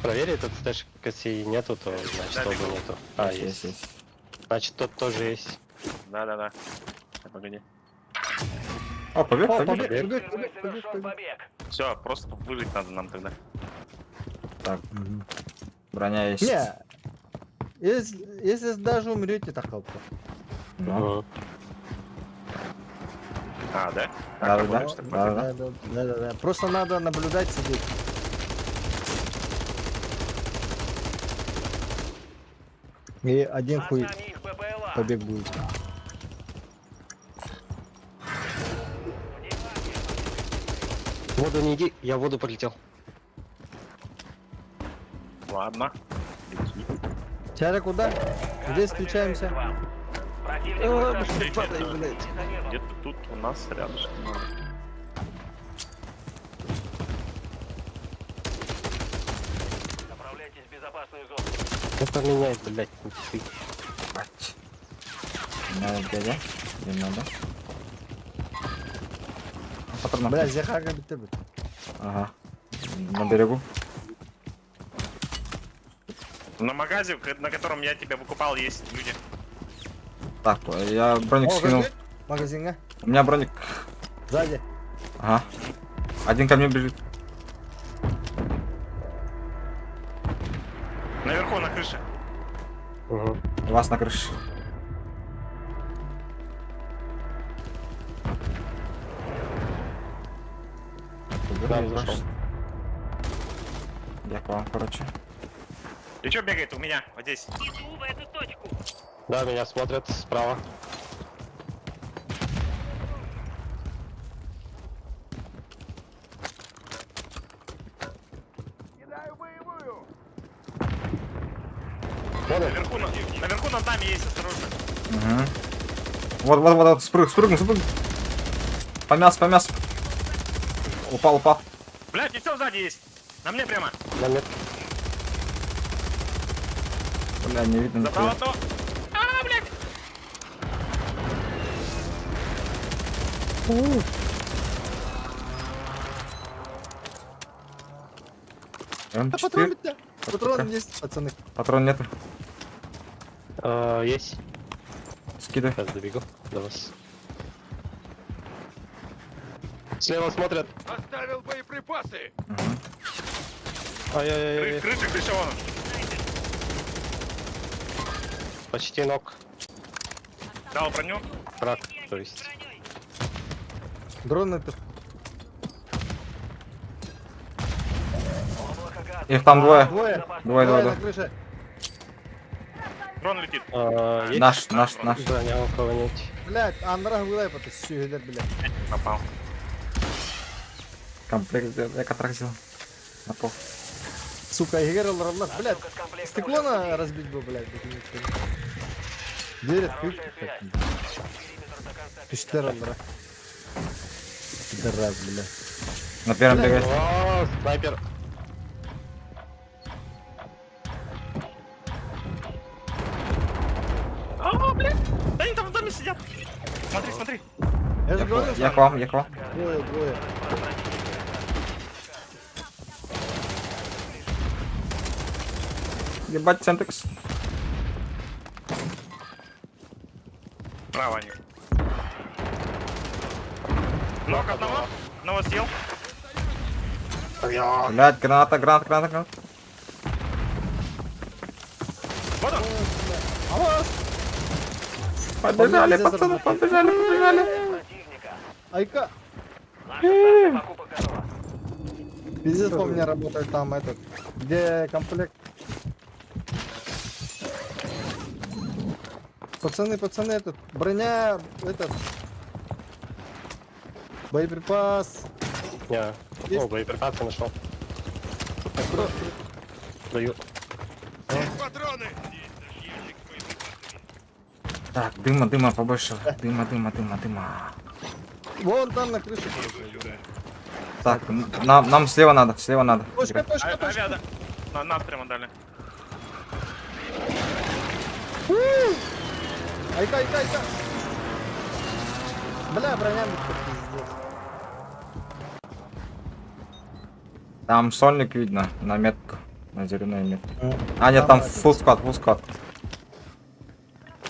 Проверь, этот стэш, если нету, то значит Да, тоже бегу. нету. А, есть. Значит, тот тоже есть. Да. Погоди. О, побег. побег. Совершен побег. Все, просто выжить надо нам тогда. Так, броня есть. Не, если даже умрете, так хлопка. Ну, Мгм. А, да? Да. работаешь так, побег. Да. Просто надо наблюдать, сидеть. И один Над хуй нами их ППЛА. побег будет. В воду не иди, я в воду полетел. Ладно. Иди. Чаря, куда? Здесь встречаемся. Противник О, высаживает падай, бомбу. блядь. Детонировал. Где-то тут у нас рядышком. Направляйтесь в безопасную зону. Это меняет, блядь, ты. Бать. Надо дядя. Не надо. Патрон. Бля, зехага битер. Ага. На берегу. На магазе, на котором я тебя выкупал, есть люди. Так, я броник О, скинул. бежит. Магазинга. У меня броник. Сзади. Ага. Один ко мне бежит. Наверху, на крыше. Угу. У вас на крыше. Да, зашел. Я к вам, короче. И чё бегает у меня? Вот здесь. Иду в эту точку. Да, меня смотрят справа. Наверху над нами есть, осторожно. Угу. Вот, спрыгнул. Помяс. Упал. Блядь, ничего сзади есть. На мне прямо. На мет. Бля, не видно Забрал нихуя. одно. А, блядь. Да патрон М4. битер. Патрон есть, пацаны. Патрон нету. Есть. Скидывай. Сейчас добегу до вас. Слева смотрят. Оставил боеприпасы! Угу. Ай-яй-яй. Крыша вон. Почти ног. Дал броню. Враг, то есть. Дрон это. Облако газа. Их там двое. Двое. Двое. на крыше. Дрон летит. Есть? Наш. Броня у кого-нибудь. Блядь, андра вылай, потому что сюда, блядь. Попал. Комплект я контрактил. На пол. Сука, Егерл равна. Блядь, Отсылка с комплектом стекло уже на в пути. разбить бы, блядь. Дверь открыть. Хорошая связь. Периметр до конца Ты что, андра? Пидорас, бля. На первом Бля, бегает. О, снайпер. А, блядь. Да они там в доме сидят. Смотри. Я же говорил, Я к вам. двое. Ебать, Центекс. Право они. Ног одного. Одного съел. Блять, граната. Вот он. Побежали, Здесь пацаны, работает. побежали. Противника. Айка. Наша станция покупок готова. Пиздец у меня работает там этот. Где комплект? Пацаны, этот. Броня, этот. Боеприпас. Не. Есть? О, боеприпасы нашел. Даю. Есть патроны! Так, дыма побольше. Дыма. Вон там на крыше. Так, нам слева надо. Точка. Авиа, да. На нас прямо дали. Айка. Бля, броня пиздец. Там сольник видно на метку. На зеленой метке. А, нет, там full squad.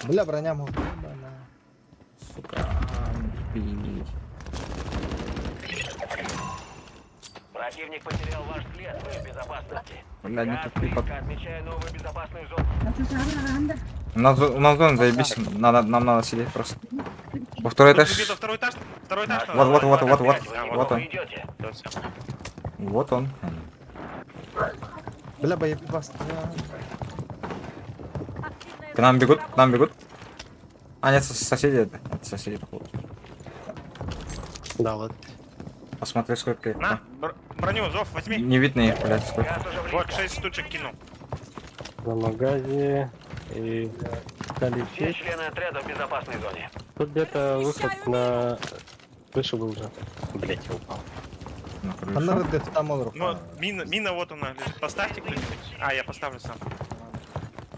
Бля, броня может. Сука. Противник потерял ваш след, вы в безопасности. Бля, не Газ тупи, близко, отмечаю новую безопасную зону. У нас зона заебись. Нам надо сидеть просто. Во второй Тут этаж. где-то второй этаж. Второй этаж. Вот. А, Вот Вы он. идете. Да, всё. Вот он. Бля, боеприпас. К нам бегут. А, нет, соседи это. Это соседи, походу. Да, вот. Посмотри, сколько их. На, броню, зов, возьми. Не видно их, блядь, сколько. Газ уже близко. Вот, 6 штучек кинул. На магазе и Все долететь. члены отряда в безопасной зоне. Тут где-то выход на крышу был уже. Блять, я упал. На крышу. Анар деф там он Ну, мина вот она лежит. Поставьте кто-нибудь. А, я поставлю сам.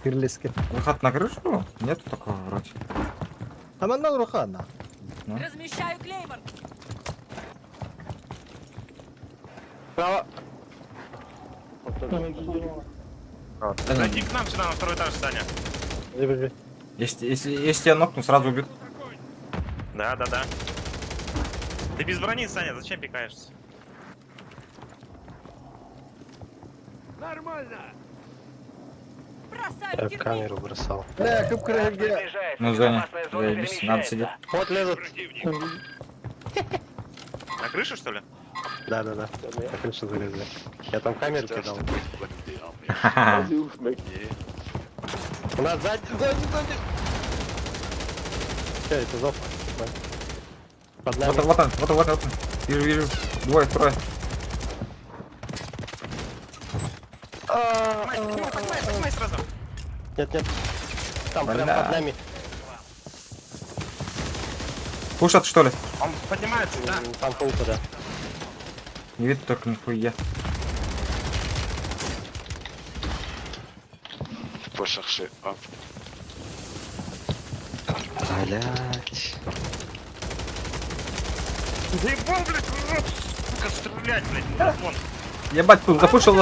Пирлиски. Выход на крышу? Нету такого вроде. Там она рухана. Размещаю клеймор. Право. Зайди к нам сюда на второй этаж, Саня. Если я нокну, сразу убьют. Да. Ты без брони, Саня, зачем пикаешься? Нормально. Бросаю Я кирпич. камеру бросал. Бля, как Газ крыге. приближается. Ну, Женя, Безопасная зона заебись, надо сидеть. перемещается. Вот лезут. На крышу, что ли? Да. На крышу залезли. Я там камеру кидал. Ха-ха. У нас сзади. Все, это зов. Под нами. Вот он. Вижу. Двое, трое. Поднимай сразу. Нет. Там прям Бля. под нами. Пушат, что ли? Он поднимается, да. Там паука, да. Не видно только нихуя. Пошахши. А, Блять. Заебал, блядь, в рот, сука, стрелять, блядь, вон. Ебать, тут запушил.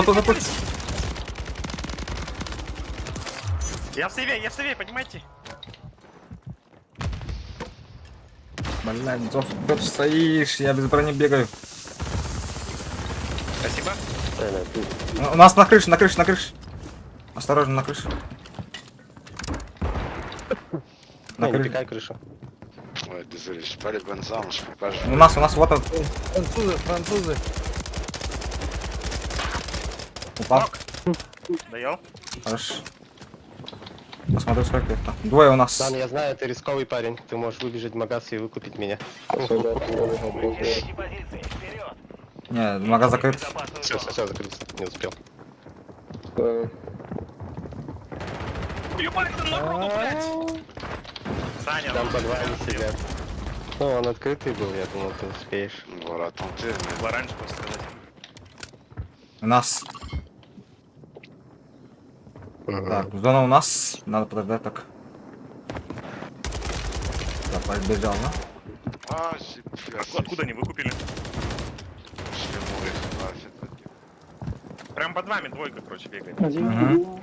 Я в сейве, понимаете? Блядь, Зов, ты стоишь, я без брони бегаю. Спасибо. У нас на крыше. Осторожно, на крыше. На Не крыше. пикай крышу. ой, ты зришь, палит бензамуш, покажи. У нас вот он. Французы. Упал. Доел. Хорошо. Посмотрю, сколько это. Двое у нас. Дан, я знаю, ты рисковый парень. Ты можешь выбежать в магаз и выкупить меня. Теряйте позиции. Вперед. Не, магаз закрыт. Безопасную Все, зону. закрылся. Не успел. Ебать, ты народу, блядь. Саня, Там ну, под вами сидят. Ну, он открытый был, я думал, ты успеешь. Ворот, он ты, в оранж пострелять. У нас. Так, зона у нас. Надо подождать так. Да, побежал, да? А, щит, Откуда они выкупили? Прям под вами двойка, короче, бегает. Угу.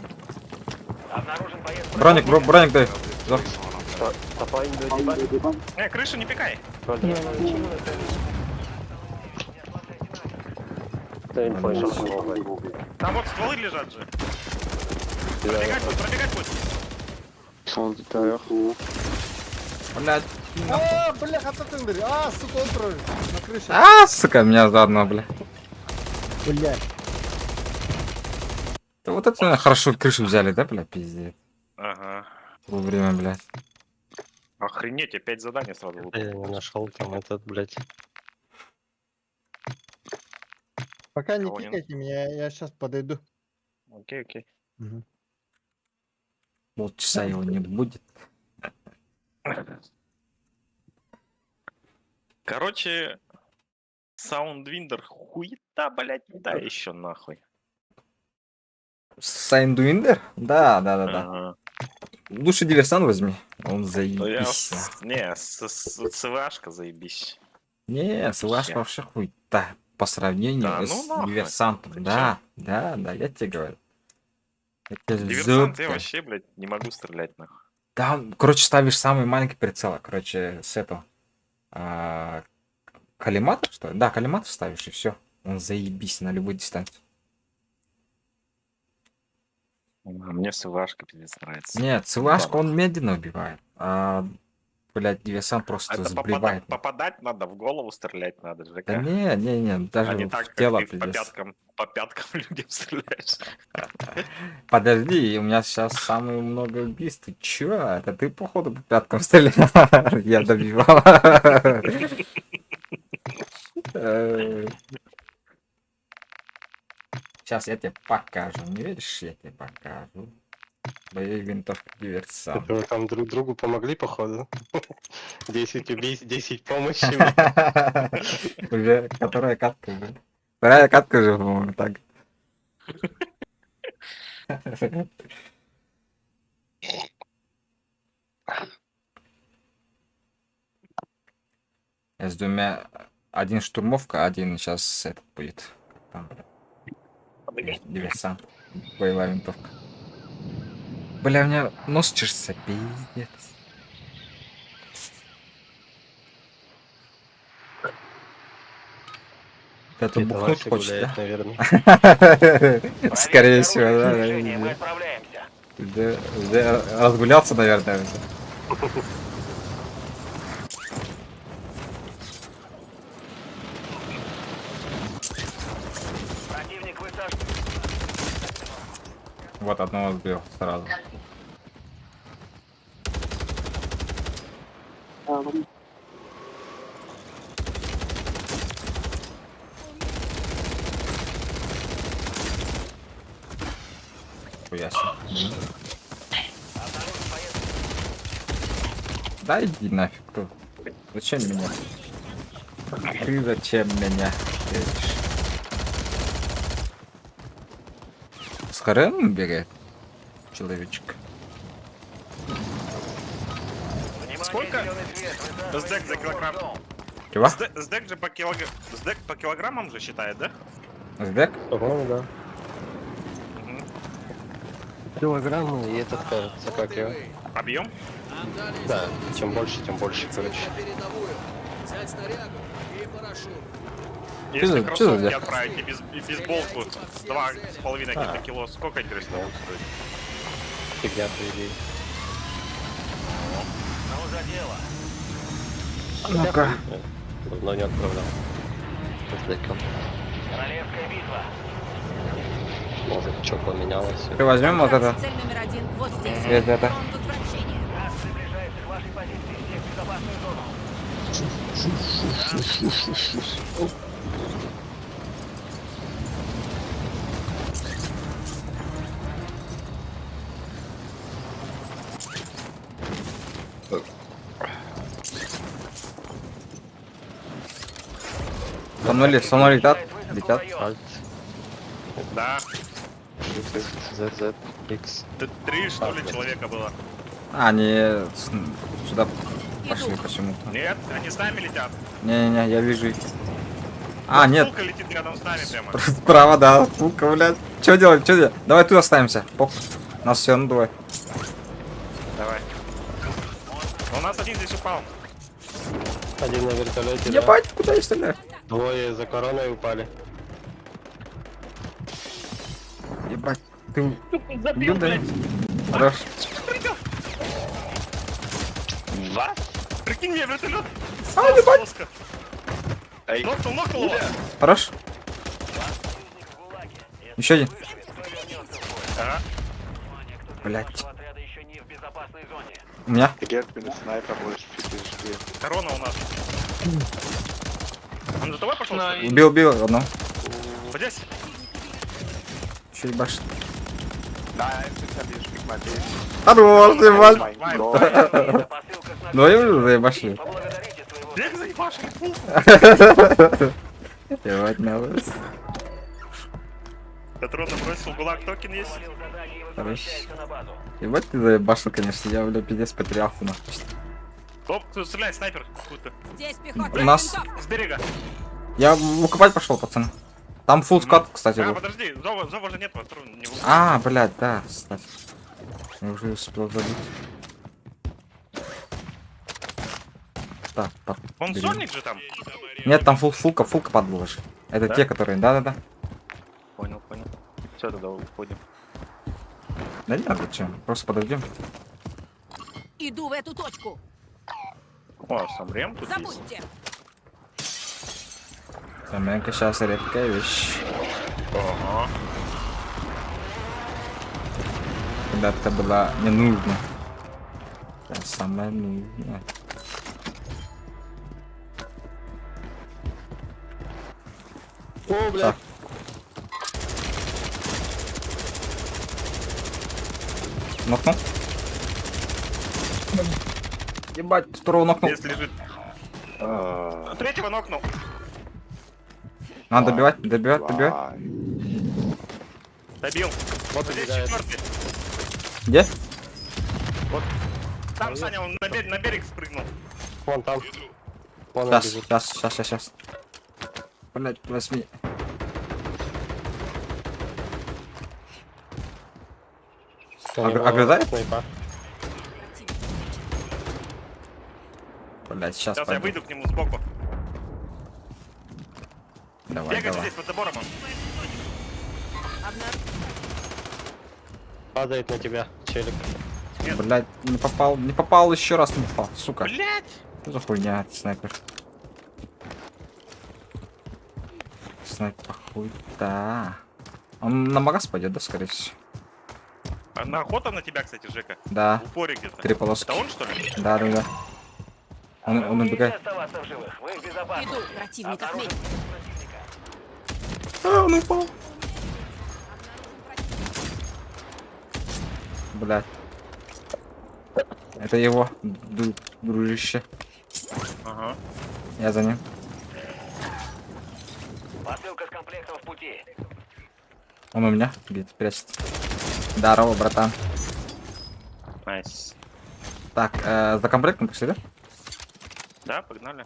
Обнаружен боец. Броник дай. Зов. Крышу не пикай. Там вот стволы лежат же. Пробегать будет. Блядь. Бля, хататындыр. Сука, он трое. На крыше. Сука, меня заодно, бля. Блядь. Да вот это наверное, хорошо крышу взяли, да, бля, пиздец. Ага. Время, блядь. Охренеть, опять задание сразу Я выполнил. не нашел там этот, блядь. Пока не Кого не кикайте меня, я сейчас подойду. Окей. Полчаса его не будет. Короче, Саундвиндер хуета, блядь, да еще нахуй. Сайндуиндер? Да. Ага. Лучше диверсант возьми. Он Ну, я заебись. Не, ЦВшка заебись. Не, СЛАшка вообще хуйта. По сравнению Да, с ну нахуй. диверсантом. Ты Да, я тебе говорю. Это Диверсант, я жопка. вообще, блядь, не могу стрелять нахуй. Да, короче, ставишь самый маленький прицел. Короче, с этого. Коллиматор, что ли? Да, коллиматор ставишь, и все. Он заебись на любой дистанции. Мне СВшка пиздец нравится. Нет, СЛАшка он медленно убивает. Блядь, диверсант просто Это сбривает. попадать надо, в голову стрелять надо, ЖК. Да не, даже А не в так, как тело ты по пиздец. пяткам людям стреляешь. Подожди, у меня сейчас самое много убийств. Ты чё? Это ты, походу, по пяткам стрелял. Я добивал. Сейчас я тебе покажу. Не веришь, я тебе покажу. Боевые винтовки диверсант. Это вы там друг другу помогли, походу? 10 убийств, 10 помощи. Уже которая катка уже. Вторая катка уже, по-моему, так. Я с двумя... Один штурмовка, один сейчас этот будет. Там, диверсант. Боевая винтовка. Бля, у меня нос чешется, пиздец. Это Это бухнуть Вася хочет, гуляет, да? наверное. Скорее всего, да. Движение, мы Да. отправляемся. Уже разгулялся, наверное. уже. Противник высажен. Вот одного сбил сразу. Хуя себе. Да иди нафиг, кто? Зачем меня? Ты зачем меня едешь? С Хареном бегает? Человечек. Внимание, Сколько? зеленый свет. Высаживаемся Сдэк за в килограмм. горзон. Чего? Сдэк же по Сдэк по килограммам же считает, да? Сдэк? По-моему, да. Мгм. Килограммы, и этот, кажется, как его. Объем? Нам дали Да, зеленый чем свет. больше, короче. На передовую. Взять снарягу и парашют. Если за- чё кроссовки за- отправить и бейсболку 2,5 каких-то кило, сколько, интересно, будет стоить? Фигня, по идее. Ну, за дело. Ну-ка. Давно не отправлял. С деком. Королевская битва. Может, что поменялось. Ты возьмем вот это? Цель номер 1 вот здесь. Это. Фронт возвращения. Газ приближается к вашей позиции. Здесь безопасную зону. Со мной летят. Летят. Альт, Да, Shift, Z, X. 3 что ли человека было. А, они сюда пошли почему-то. Нет, они с нами летят. Не-не-не, я вижу их. А, нет. Пулка летит рядом с нами прямо. Справа, да. Пулка, блядь. Что делать? Давай тут останемся. Пох. Нас все надувает. Давай. У нас один здесь упал. Один на вертолете, да. Ебать, куда я стреляю? Двое за короной упали. Ебать. Ты Забил, да? блядь. Хорош. Два? Прикинь, мне вертолет. А, ебать. Эй, Нокнул его. Хорош. Еще один. Ага. Блядь. Отряда еще не в безопасной зоне. У меня. get me the sniper, может, фитишь. Корона у нас. Он за тобой пошел? что ли? Убил одного. Вот здесь. Еще ебашит. Да, я не специалист, как мать. Хорош, ебать. Посылка с Двоим уже заебашили. Поблагодарите своего Бег заебашили. Фу. Ебать, надо. Патрон бросил, гулаг токен есть. задание и Хорош. возвращается на базу. Ебать ты заебашил, конечно. Я, бля, пиздец потерялся нахуй. Оп, тут стреляет снайпер какой-то. Здесь пехота. У нас- Винтовка. С берега. Я выкупать пошел, пацаны. Там фулл скат, кстати, А, был. подожди, зова же нет, патрон не выпустил. А, блядь, да, кстати. Я уже успел забить. Так, Он бери. сольник же там. Нет, там фулка падла же. Это Да? те, которые. Да. Понял. Все, тогда уходим. Да не надо, чем. Просто подождем. Иду в эту точку. О, сомрем тут есть. Забудьте. Саменко сейчас редкая вещь. Ага. Когда-то была не нужна. Сейчас самая нужная. О, бля. Нокнул. Ебать, второго нокнул. Здесь лежит. Третьего нокнул. Надо добивать, добивать. Добил. Вот Здесь убегает. четвертый. Где? Там, Саня, он на берег спрыгнул. Вон там. Вон он Сейчас, бежит. сейчас. Блять, возьми. У него оглядает? снайпа. Блять, сейчас Сейчас я выйду к нему сбоку. Давай, Бегай давай. здесь под забором он. Обнаружен. Падает на тебя, челик. Блять, не попал, еще раз не попал, сука. Блять! Что за хуйня, снайпер? Снайпер хуй. Да. Он на магаз пойдет, да, скорее всего. А на охота на тебя, кстати, Жека. Да. В упоре где-то. 3 полоски. Это он, что ли? Да. Он Вы не убегает. оставаться в живых. Вы в безопасности. Иду. Противник Обнаружен отметил. противника. А, он упал. Блять. Это его, дружище. Ага. Я за ним. Посылка с комплектом в пути. Он у меня где-то прячется. Здорово, братан. Найс. Так, за комплектом пошли, да? Да, погнали.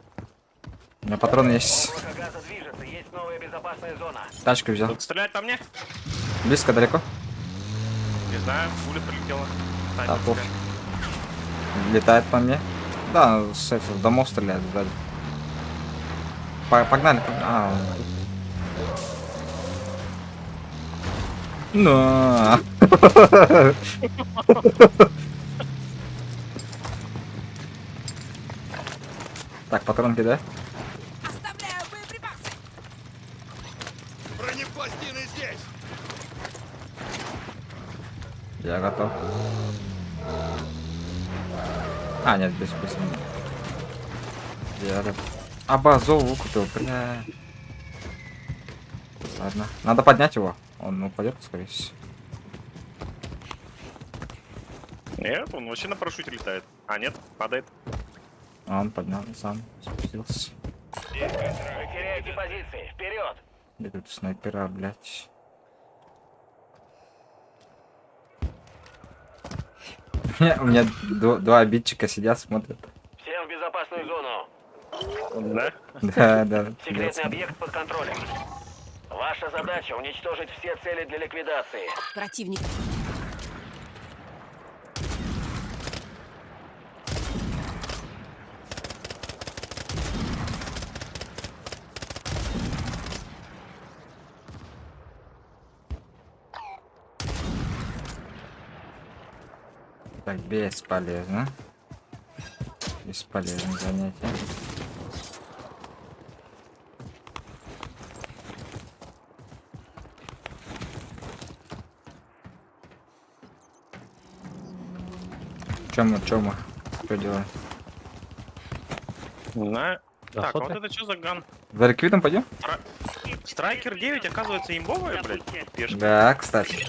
У меня патроны есть. Облако газа движется. Есть новая безопасная зона. Тачку взял. Тут стрелять по мне? Близко, далеко? Не знаю, пуля прилетела. Так, Снайперская. пофиг. Летает по мне. Да, с этих домов стреляет сзади. Погнали. А, на. Так, патронки, да? Оставляю боеприпасы. Бронепластины здесь! Я готов. А, нет, здесь пусть. Я обазов выкупил, бля. Ладно. Надо поднять его. Он упадет, скорее всего. Нет, он вообще на парашюте летает. А, нет, падает. А он поднял сам, спустился. Вы теряете позиции. Вперед! Где тут снайпера, блядь? У меня два обидчика сидят, смотрят. Всем в безопасную зону. Да? Да. Секретный объект под контролем. Ваша задача — уничтожить все цели для ликвидации. Противник. Так, бесполезно. Бесполезное занятие. Чё мы? Что делаем? Не знаю. Так, а Охота? вот это что за ган? За реквитом пойдем? Страйкер 9, оказывается, имбовая, блядь, пешка. Да, кстати.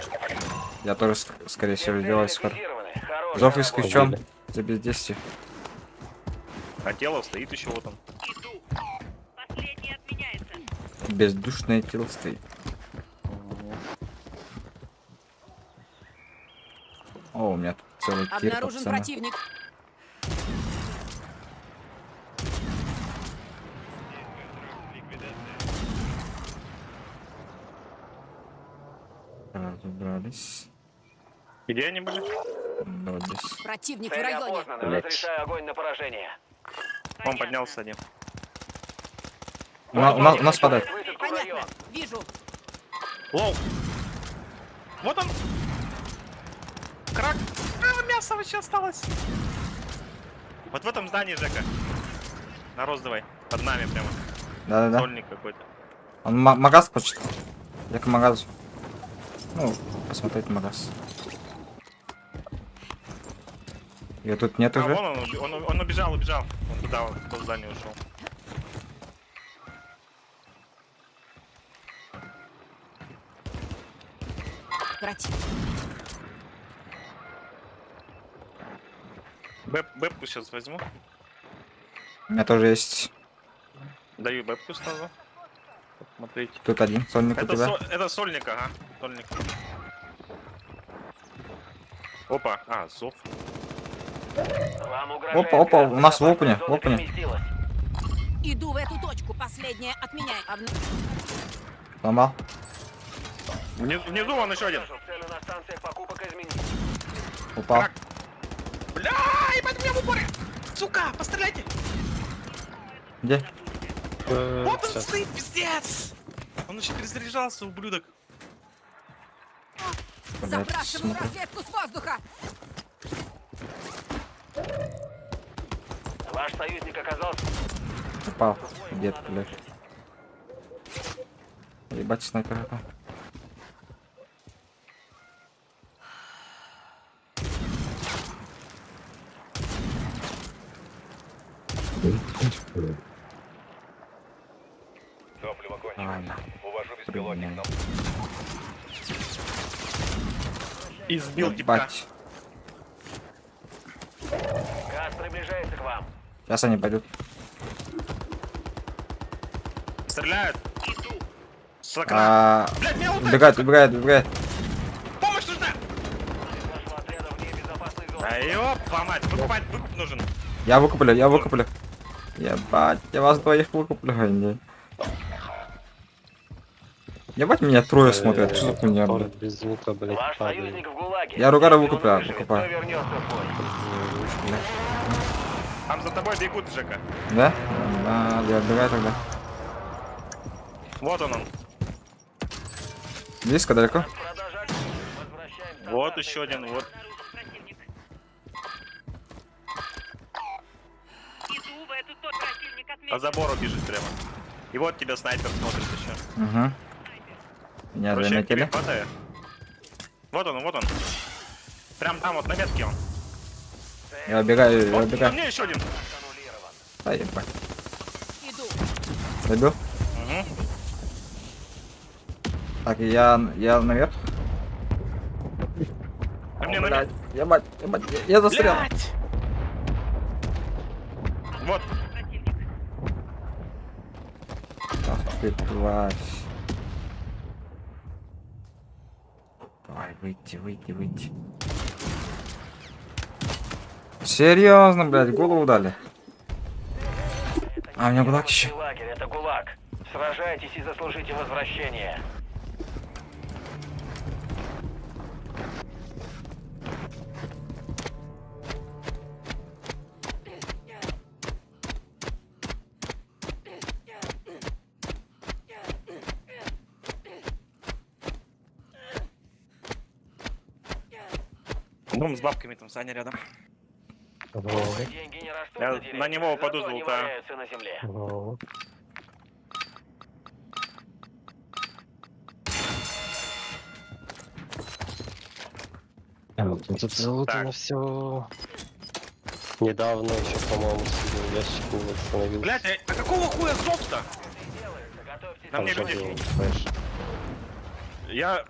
Я тоже, скорее всего, сделаю скоро. Ликвидированы. Хорошая Зов работа. исключен за бездействие. А тело стоит еще вот он. Бездушное тело стоит. О, у меня тут целый тир, Обнаружен пацаны. противник. Разобрались. Где они были? Да, вот здесь. Противник в Цель районе. опознана. Блядь. Разрешаю огонь на поражение. Он поднялся один. У нас падает. Высадку в Понятно. район. Вижу. Лоу! Вот он! Крак! А, мясо вообще осталось! Вот в этом здании, Жека. На розовой. Под нами прямо. Да. Сольник какой-то. Он магаз хочет. Я к магазу. Ну, посмотреть магаз. Ее тут нет А, уже. вон он убежал. Он туда, в то здание ушел. Противник. Бэбку сейчас возьму. У меня тоже есть. Даю бэбку сразу. Смотрите. Тут один сольник у тебя. Это сольник, ага. Сольник. Опа, зов. Вам угрожает Опа, опа, газ, у нас в опене, безопасная в зона опене. переместилась. Иду в эту точку. Последняя от меня. Сломал. Внизу вон еще один. Цены на станциях покупок изменились. Упал. Как? Бля, ебать, меня в упоре! Сука, постреляйте! Где? Вот он стоит, пиздец! Он еще перезаряжался, ублюдок. Блядь, Запрашиваю смотрю. разведку с воздуха. Ваш союзник оказался... Упал. Где-то, блядь. Ебать, снайпер это. Топливо Ладно. Увожу беспилотник на... Избил типа. Ебать. Газ приближается к вам. Сейчас они пойдут. Стреляют. С окна. Блядь, меня ударили. Убегает. Помощь нужна! Вашего отряда вне безопасной зоны. Да ёпа мать, выкуп нужен. Я выкуплю. Ебать, я вас двоих выкуплю. Ай, не. Ебать, меня трое смотрят. Что за хуйня, Торт блядь? без звука, блядь, Ваш падает. союзник в ГУЛАГе. Я Ругара Если он выкупаю, выживет, выкупаю. то вернется в бой. Там за тобой бегут, Жека. Да? Да, я отбегаю тогда. Вот он. Близко, далеко? Продажа активов. Возвращаем Вот стандартный еще один, вот. По забору бежит прямо. И вот тебя снайпер смотрит еще. Угу. Меня Короче, я к тебе заметили. падаю. Вот он. Прям там вот на метке он. Я убегаю, Вот, на мне еще один. А, ебать. Иду. Добил? Угу. Так, я наверх. На мне наверх. Ебать, я застрял. Блядь! Вот. Ах ты, тварь. Давай, выйти. Серьезно, блядь, голову дали. А, у меня ГУЛАГ еще. Лагерь, это ГУЛАГ. Сражайтесь и заслужите возвращение. Дом с бабками там, Саня рядом. Деньги не растут Я на деревьях, на него упаду зато они золотая. валяются на земле. Тут залутано Так. все. Недавно еще, по-моему, сидел ящик не восстановился. Блядь, а какого хуя зов-то? Готовьте На мне Там люди. же флеш. Я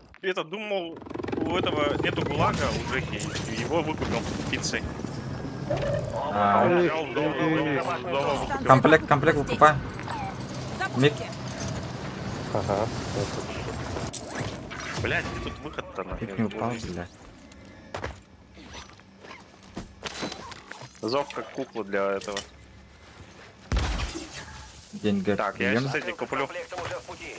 думал, у этого нету ГУЛАГа, у Джеки, и его выкупил пиццей. А, Взял дома выкупил. комплект выкупаем. Запустите. Ага. Блядь, где тут выход-то нахер? Чуть не упал, блядь. Зов как кукла для этого. Деньги. Так, я отдаем. сейчас эти куплю. Комплектом уже в пути.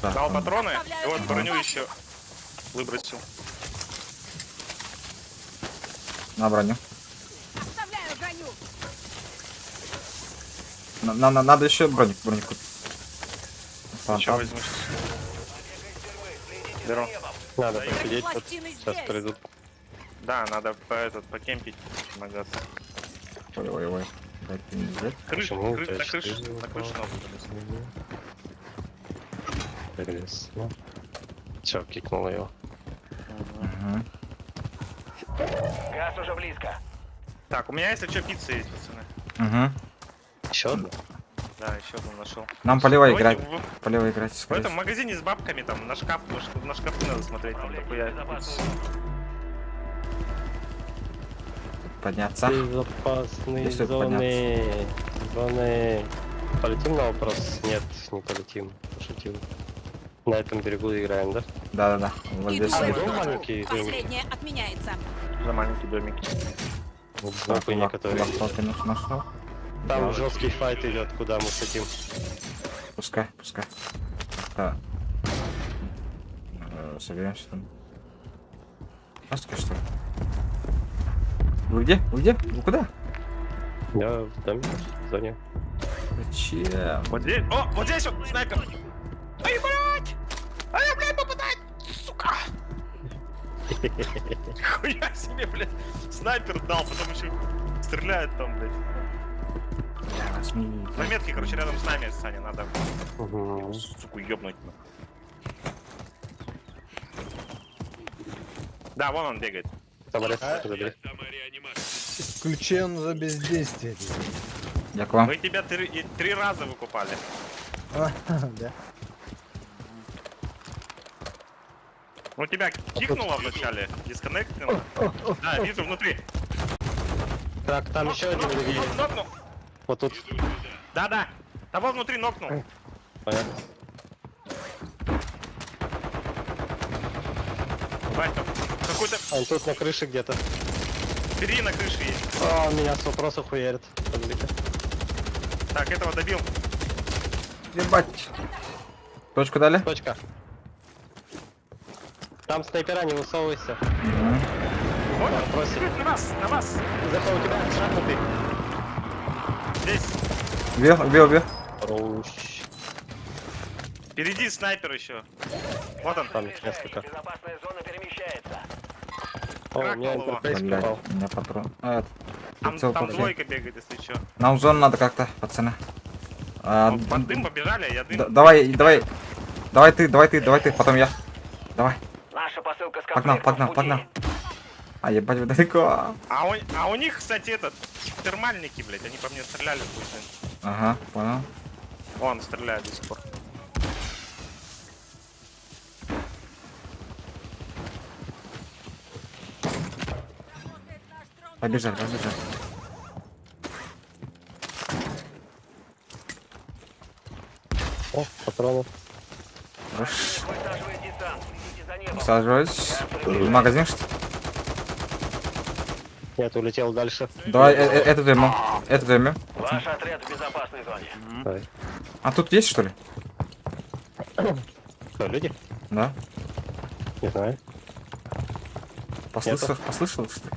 Так, Дал патроны, и вот Оставляю броню запас. еще выбросил. на броню. Оставляю броню. Надо еще броник купить. Еще возьму сейчас. Беру. Надо посидеть, тут Пластины сейчас здесь. придут. Да, надо покемпить магаз. Ой. Дайте мне взять. Крыша, Почему? на крыше Точно. надо залезть. Интересно. Все, кикнул его. Угу. Газ уже близко. Так, у меня если что, пицца есть, пацаны. Угу. Еще одна? Да, еще одну нашел. Нам полево Давайте играть. в Полево играть, в скорее этом всего. магазине с бабками там на шкафы надо смотреть, там дохуя пиццы. подняться. Безопасные Если зоны. Зоны. Полетим на вопрос? Нет, не полетим. Пошутил. На этом берегу играем, да? Да-да-да. Вот Иду здесь в есть. эту маленький точку. домик. Последняя отменяется. За маленький домик. Опы некоторые. Лаптопы нашел. Там жесткий файт идет, куда мы хотим. Пускай. Да. Соберемся там. Маска, что ли? Вы где? Вы куда? Я в доме, в зоне. Зачем? Вот здесь. О, вот здесь вот снайпер. Ай, блядь! А я, блядь, попадать! Сука! Хуя себе, блядь. Снайпер дал, потом еще стреляет там, блядь. На метке, короче, рядом с нами, Саня, надо, Угу. суку, ёбнуть. Да, вон он бегает. Самолет, забери. Исключен за бездействие. Я к вам. Мы тебя три раза выкупали. А, да. Ну тебя кикнуло вначале, дисконнектнуло. Да, вижу внутри. Так, там еще один левее. Нокнул. Вот тут. Да. Того внутри нокнул. Понятно. Бать, там какой-то Он тут на крыше где-то. впереди на крыше есть. А, меня с вопроса хуярит. Подбито. Так, этого добил. Ебать. Точку дали? Точка. Там снайпера, не высовывайся. Понял? Просит. На вас. Зато у тебя шахнутый. Здесь. Убил. Роуш. Впереди снайпер еще. Вот он. Там их несколько. Безопасная зона перемещается. О, у меня Кракнул его. интерфейс Блядь, попал. у меня патрон. Там Прицел попал. двойка бегает, если что. Нам в зону надо как-то, пацаны. Вот под дым побежали, я дым. Давай ты, потом я. Давай. Наша посылка с Погнал. комплектом в пути. А ебать, вы далеко. А у них, кстати, этот, термальники, блядь, они по мне стреляли, пусть. Ага, понял. Он стреляет до сих пор. Побежали. О, патроны. Хорош. Высаживает десант. Следите за небом. Сажусь. Магазин что ли? Нет, улетел дальше. Давай, это займем. Ваш отряд в безопасной зоне. Давай. А тут есть что ли? Что, люди? Да. Не знаю. Послышал, что ли?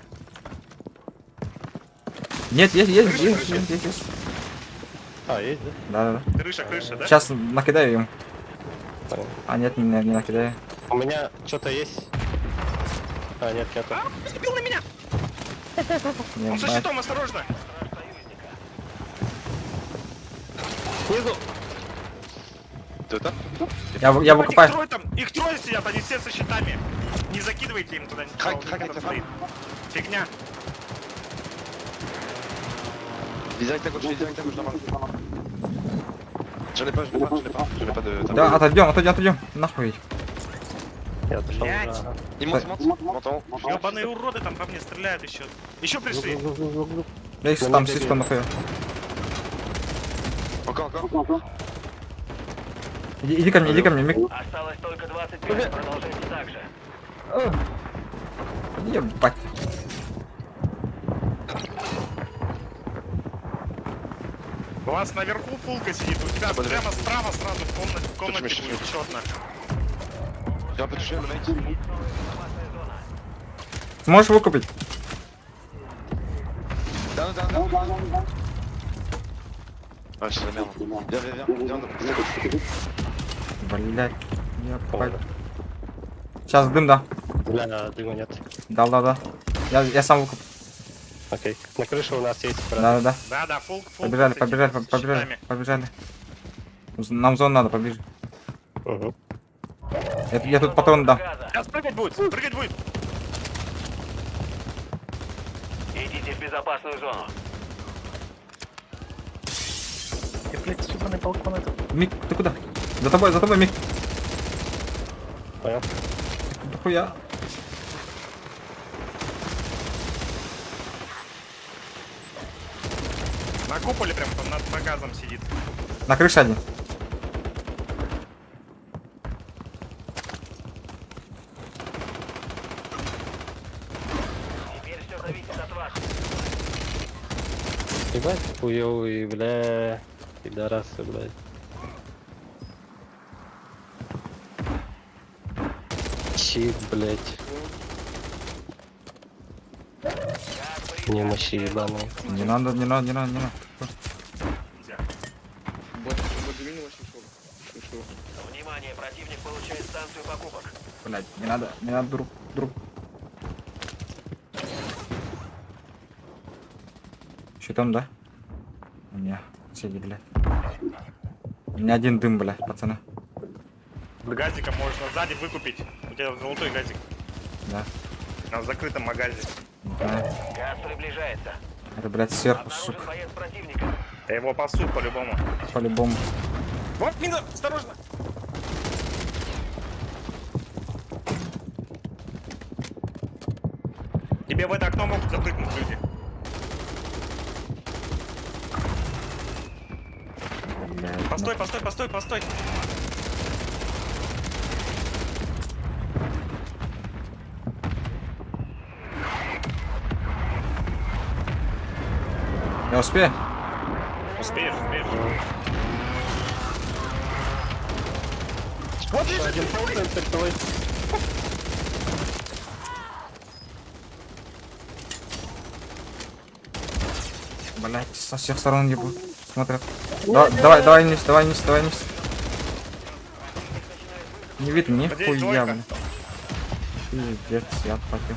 Нет, есть. А, есть, да? Да. Крыша, да? Сейчас накидаю им. Понятно. А нет, не накидаю. У меня что-то есть. А, нет, нету. Забил на меня! Он со щитом, осторожно! Снизу! Я выкупаю. Их трое сидят, они все со щитами. Не закидывайте им туда ничего, у них это стоит. Фигня. Да, отойдем. Нахуй. Я отошел. Блядь. Ага. Ёбаные уроды там по мне стреляют еще. Еще пришли. Я их там слишком нахуй. Иди ко мне, Мик. Осталось только 25. Продолжайте так же. Ебать. У вас наверху фулка сидит, у тебя прямо справа сразу в комнате будет четно. Сможешь выкупить? Блять. Ебать. Сейчас дым, да. Бля, дыма нет. Да. Я сам выкуп. Окей. На крыше у нас есть. Да. Да, фулк. Побежали. Нам в зону надо, побежи. Угу. Я тут патрон дам. Сейчас прыгать будет. Идите в безопасную зону. Мик, ты куда? За тобой, Мик. Понял. Дохуя. На куполе прям там над магазом сидит. На крыше один. Теперь все зависит от вас. Ебать, хуёвый, бля. Пидорасы, блядь. Чит, блядь. Немощи ебаные. Не надо, не надо, не надо, не надо. Нельзя. Внимание, противник получает станцию покупок. Блять, не надо, друг. Щитом, да? У меня соседи, блядь. У меня один дым, блядь, пацаны. Газика можно сзади выкупить. У тебя золотой газик. Да. На закрытом магазе. Да. Газ приближается. Это, блядь, сверху, Обнаружен сука. боец противника. Я его пасу по-любому. По-любому. Вот мина, осторожно. Тебе в это окно могут запрыгнуть люди. Блядь, Постой, постой, постой, постой. Я успею? Успеешь, успеешь. Один полцентр твой. Блять, со всех сторон ебут. Смотрят. Давай вниз. Не видно, ни Надеюсь, хуя, двойка. блин. Пиздец, я отпотел.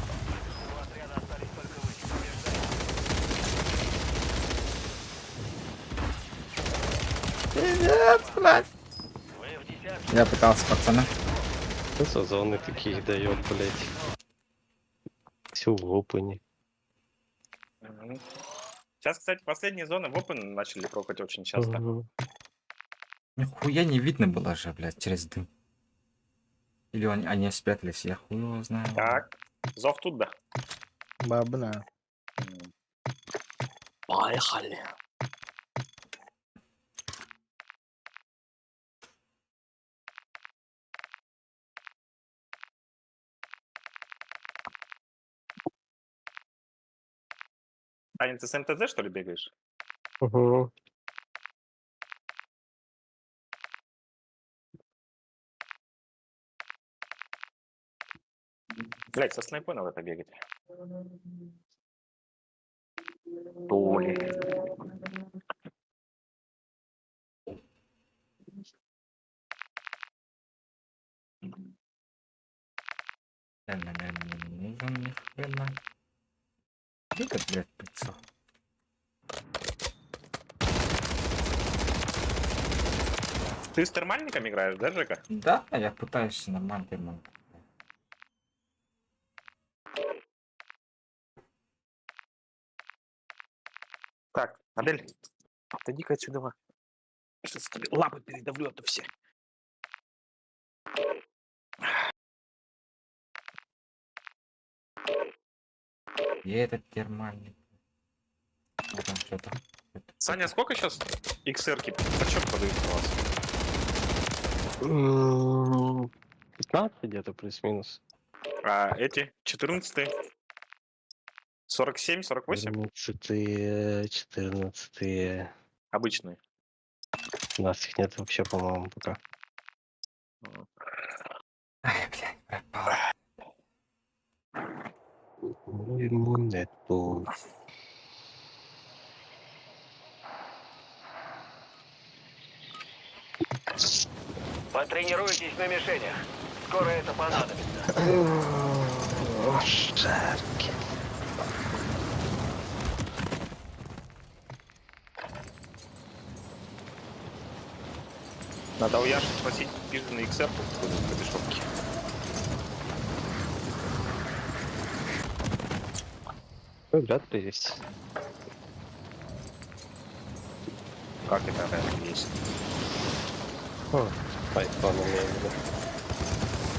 Пиздец, блядь. Вы в десятке. Я пытался, пацаны. Что зоны таких дает, блядь. Все в опыне. Мгм. Сейчас, кстати, последние зоны в Open начали прокать очень часто. Мгм. Нихуя не видно было же, блядь, через дым. Или они спрятались, я хуй его знаю. Так, зов тут, да? Бабна. Поехали. Аня, ты с МТЗ, что ли, бегаешь? Мгм. Блять, со снайпой надо побегать. Толи. Не нужен ни хрена. Это, блядь, прицел. Ты с термальником играешь, да, Жека? Да, я пытаюсь нормально. Так, Адель, отойди-ка отсюда. Сейчас тебе лапы передавлю, а то все. И этот термальник. Вот там что-то. Саня, сколько сейчас XR-ки почем продаются у вас? 15 где-то плюс-минус. А эти 14, 47, 48? 14 Обычные. У нас их нет вообще, по-моему, пока. Ай, блядь, пропал. Ему нету. Потренируйтесь на мишенях. Скоро это понадобится. Жарки. Надо у Яши спросить пижный XR по дешевке. Вряд ли есть. Как это, наверное, есть? Python имею в виду.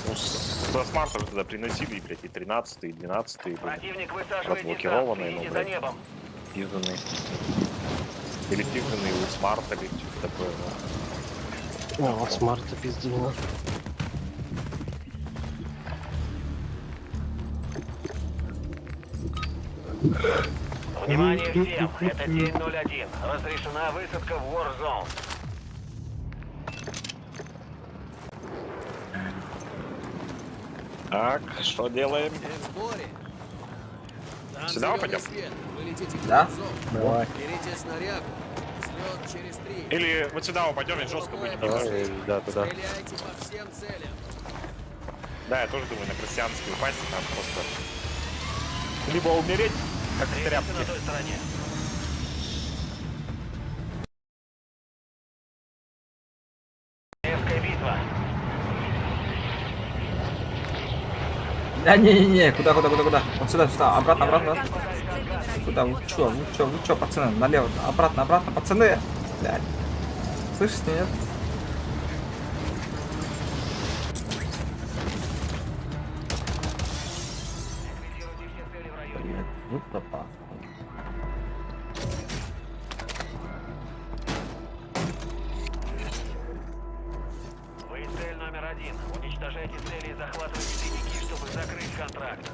Ну, со смарта же туда приносили, блядь, и 13, и 12, и, блядь, Противник высаживает десант. разблокированные, Следите ну, за блядь, небом. пизданные. Или Тиффин, или Смарт, или что-то такое. Ну, вот смарта пиздила. Внимание всем, это день 01. Разрешена высадка в Warzone. Так, что делаем? Все в сборе. Там Сюда зелёный пойдем? свет. Вы летите в Да? Warzone. Давай. Берите снарягу. Слет через 3. Или вот сюда упадем и жестко будем ебать. Да, туда. Стреляйте по всем целям. Да, я тоже думаю, на крестьянский упасть, там просто... Либо умереть, как Встретимся тряпки. на той стороне. Королевская битва. Да не-не-не, куда? Вот сюда, обратно. Контракт с цель номер 1. Куда? Вы чё, пацаны? Налево, обратно, пацаны! Блядь. Слышите, нет? Ликвидируйте все цели в районе. Вот попал. Вы цель номер 1. Уничтожайте цели и захватывайте тайники, чтобы закрыть контракт.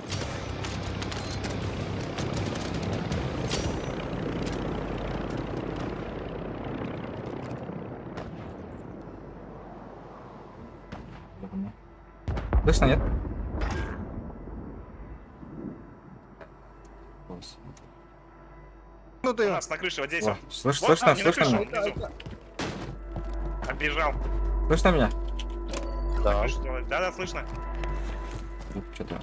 Слышно, нет? Ну У ты. нас на крыше, вот здесь О, он. слышно, Вот, слышно, не на слышно крыше, меня? он внизу. Оббежал. Слышно меня? Да. Что делать? Да, слышно. Что-то.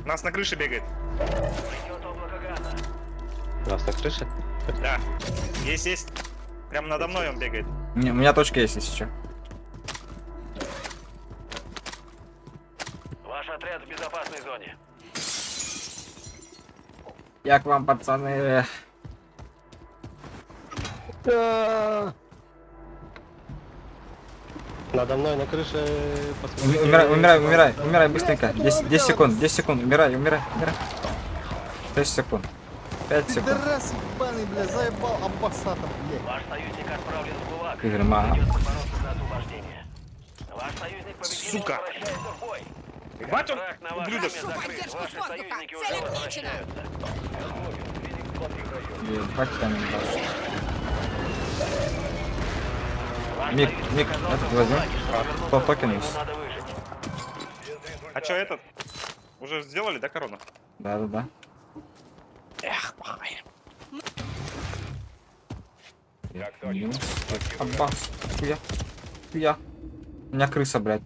У нас на крыше бегает. Идет облако газа. У нас на крыше? Да. Есть. Прямо надо мной он бегает. У меня точка есть, если что. Ваш отряд в безопасной зоне. Я к вам, пацаны. Надо мной на крыше посмотрите. Умирай, быстренько. 10 секунд, умирай. 6 секунд. 5 секунд. Пидорас ебаный, бля, заебал амбассадор, блядь. Ваш союзник отправлен в ГУЛАГ. Игорь, ма. Придется бороться за освобождение. Ваш союзник победил и Сука. возвращается в бой. Ебать он, Контракт на ваше ублюдок. имя закрыт. Поддержку Ваши с воздуха. союзники Цель уже отмечена. возвращаются. Ебать там ебашь. Ваш Мик, союзник оказался этот в возьми. ГУЛАГе. Чтобы вернуться Кто в бой, токен ему есть? надо выжить. А чё этот? Уже сделали, да, корону? Да. Эх, махай. Как точно. Аббас. Хуя. У меня крыса, блядь.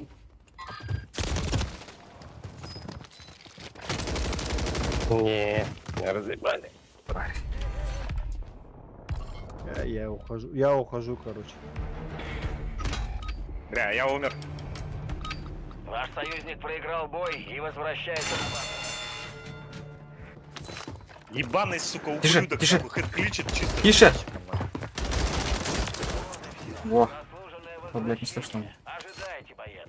Не разъебали. Тварь. Я ухожу, короче. Бля, я умер. Ваш союзник проиграл бой и возвращается в базу. Ебаный, сука, Тише, ублюдок. тише. Кличет чисто. Тише. Во. Заслуженное О, блядь, не слышно. возвращение. Ожидайте, боец.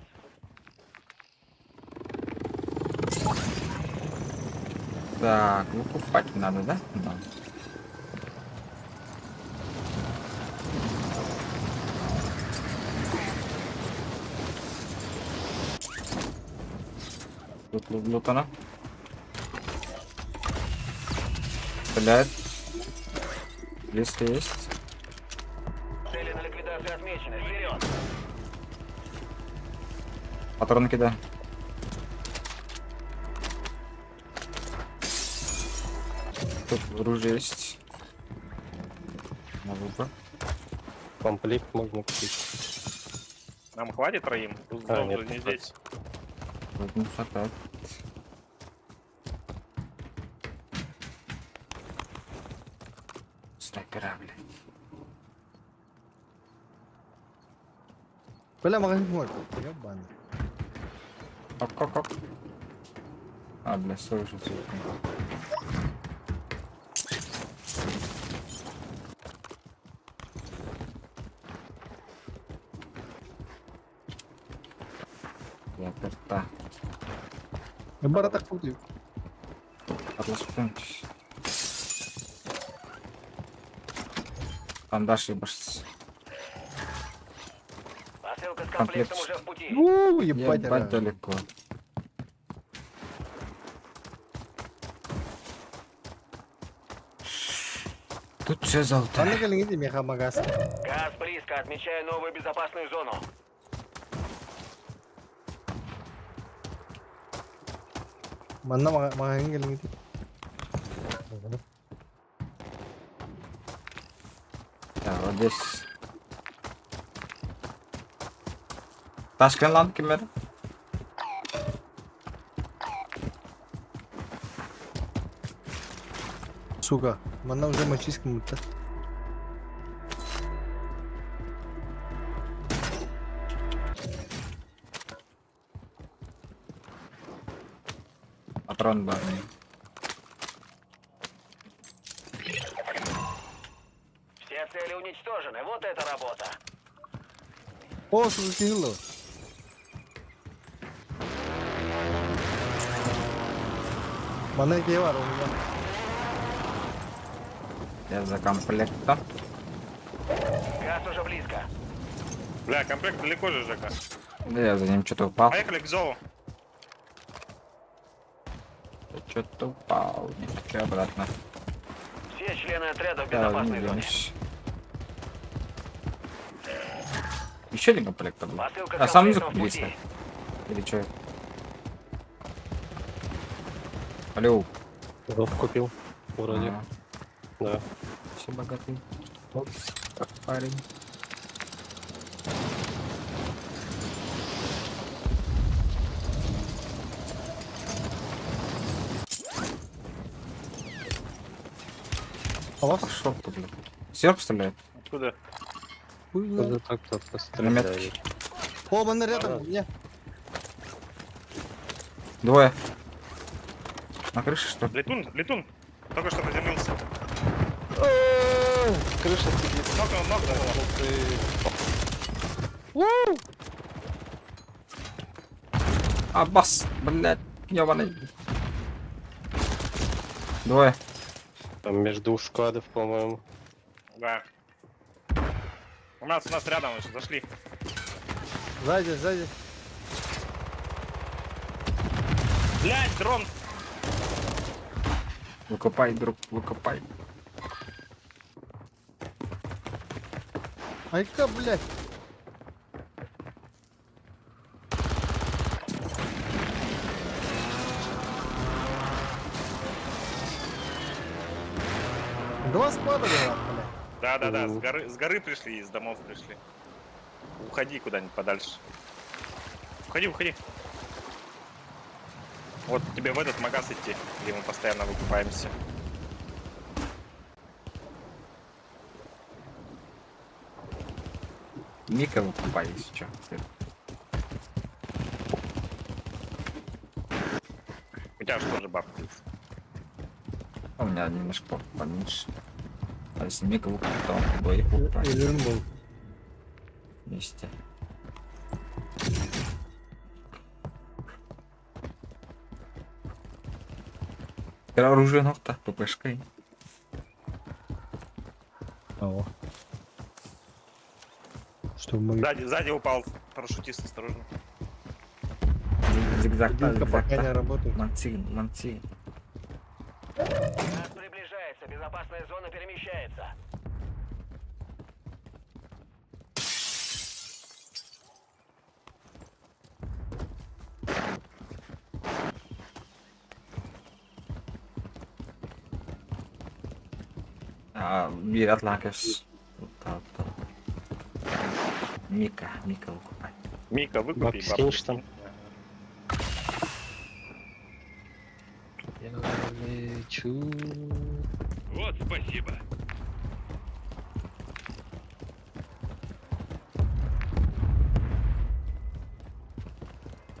Так, выкупать надо, да? Да. Тут лутана. Стреляет. Если есть. Цели на ликвидацию отмечены. Вперед! Патроны кидаю. Тут оружие есть. На выбор. Комплект можно купить. Нам хватит троим? Тут А, зон нет, же не не здесь. Вроде не хватает. Снайпера, блядь. Бля, магазин мой. Ебаный. Оп. А, бля, слышал. Я перта. Ебара так футив. Атлас пункт. Бандаж ебашится. Посылка с Комплект. комплектом уже в пути. Ебать, Ебать далеко. Тут все золото. Mana kali ini Mega Magas. Газ близко, отмечаю новую безопасную зону. Mana Mega kali ini. Я вот здесь. Ташкент lan kim verdi? Сука, mana уже мальчишка мутта. Патрон барный. Все цели уничтожены. Вот это работа. О, сука, кинуло. Mana ke var o zaman? Я за комплектом. Газ уже близко. Бля, комплект далеко же, Жека. Да я за ним что-то упал. Поехали к Зову. Что-то упал. Не хочу обратно. Все члены отряда в Да, не безопасной зоне. вернусь. Еще один комплект был. Посылка А с сам не комплектом в закупился? пути. Или что? Алло. Зов купил. Вроде. А, Да. все богатый. Вот как парень. А вас? Пошел ты, блин. Серп стреляет? Откуда? Хуй знает. Уже так кто-то На стреляет. метке. О, mana рядом. Не. Двое. На крыше что ли? Летун, летун. Только что приземлился. Крыша сидит. Много было. Аббас, блядь, ёбаный. Двое. Там между двух складов, по-моему. Да. У нас рядом уже зашли. Сзади, сзади. Блять, дрон. Выкопай, друг, выкопай. Ай-ка, блядь. Два склада было, блядь. Да, с горы пришли, из домов пришли. Уходи куда-нибудь подальше. Уходи. Вот тебе в этот магаз идти, где мы постоянно выкупаемся. Мика выкопай, если чё. У тебя же тоже бабка есть. У меня немножко поменьше. А если Мика выкопай, то он двоих выкопает Илюн был. вместе. Оружие ногта, ППшкой. О. Что мы... Сзади упал парашютист, осторожно. Зигзаг, Дилка пока не работает. манти. Газ приближается. Безопасная зона перемещается. Bir atlakas. Мика выкопай. Мика, выкупи, Бабки скинешь там? Да. Я лечу. Вот, спасибо.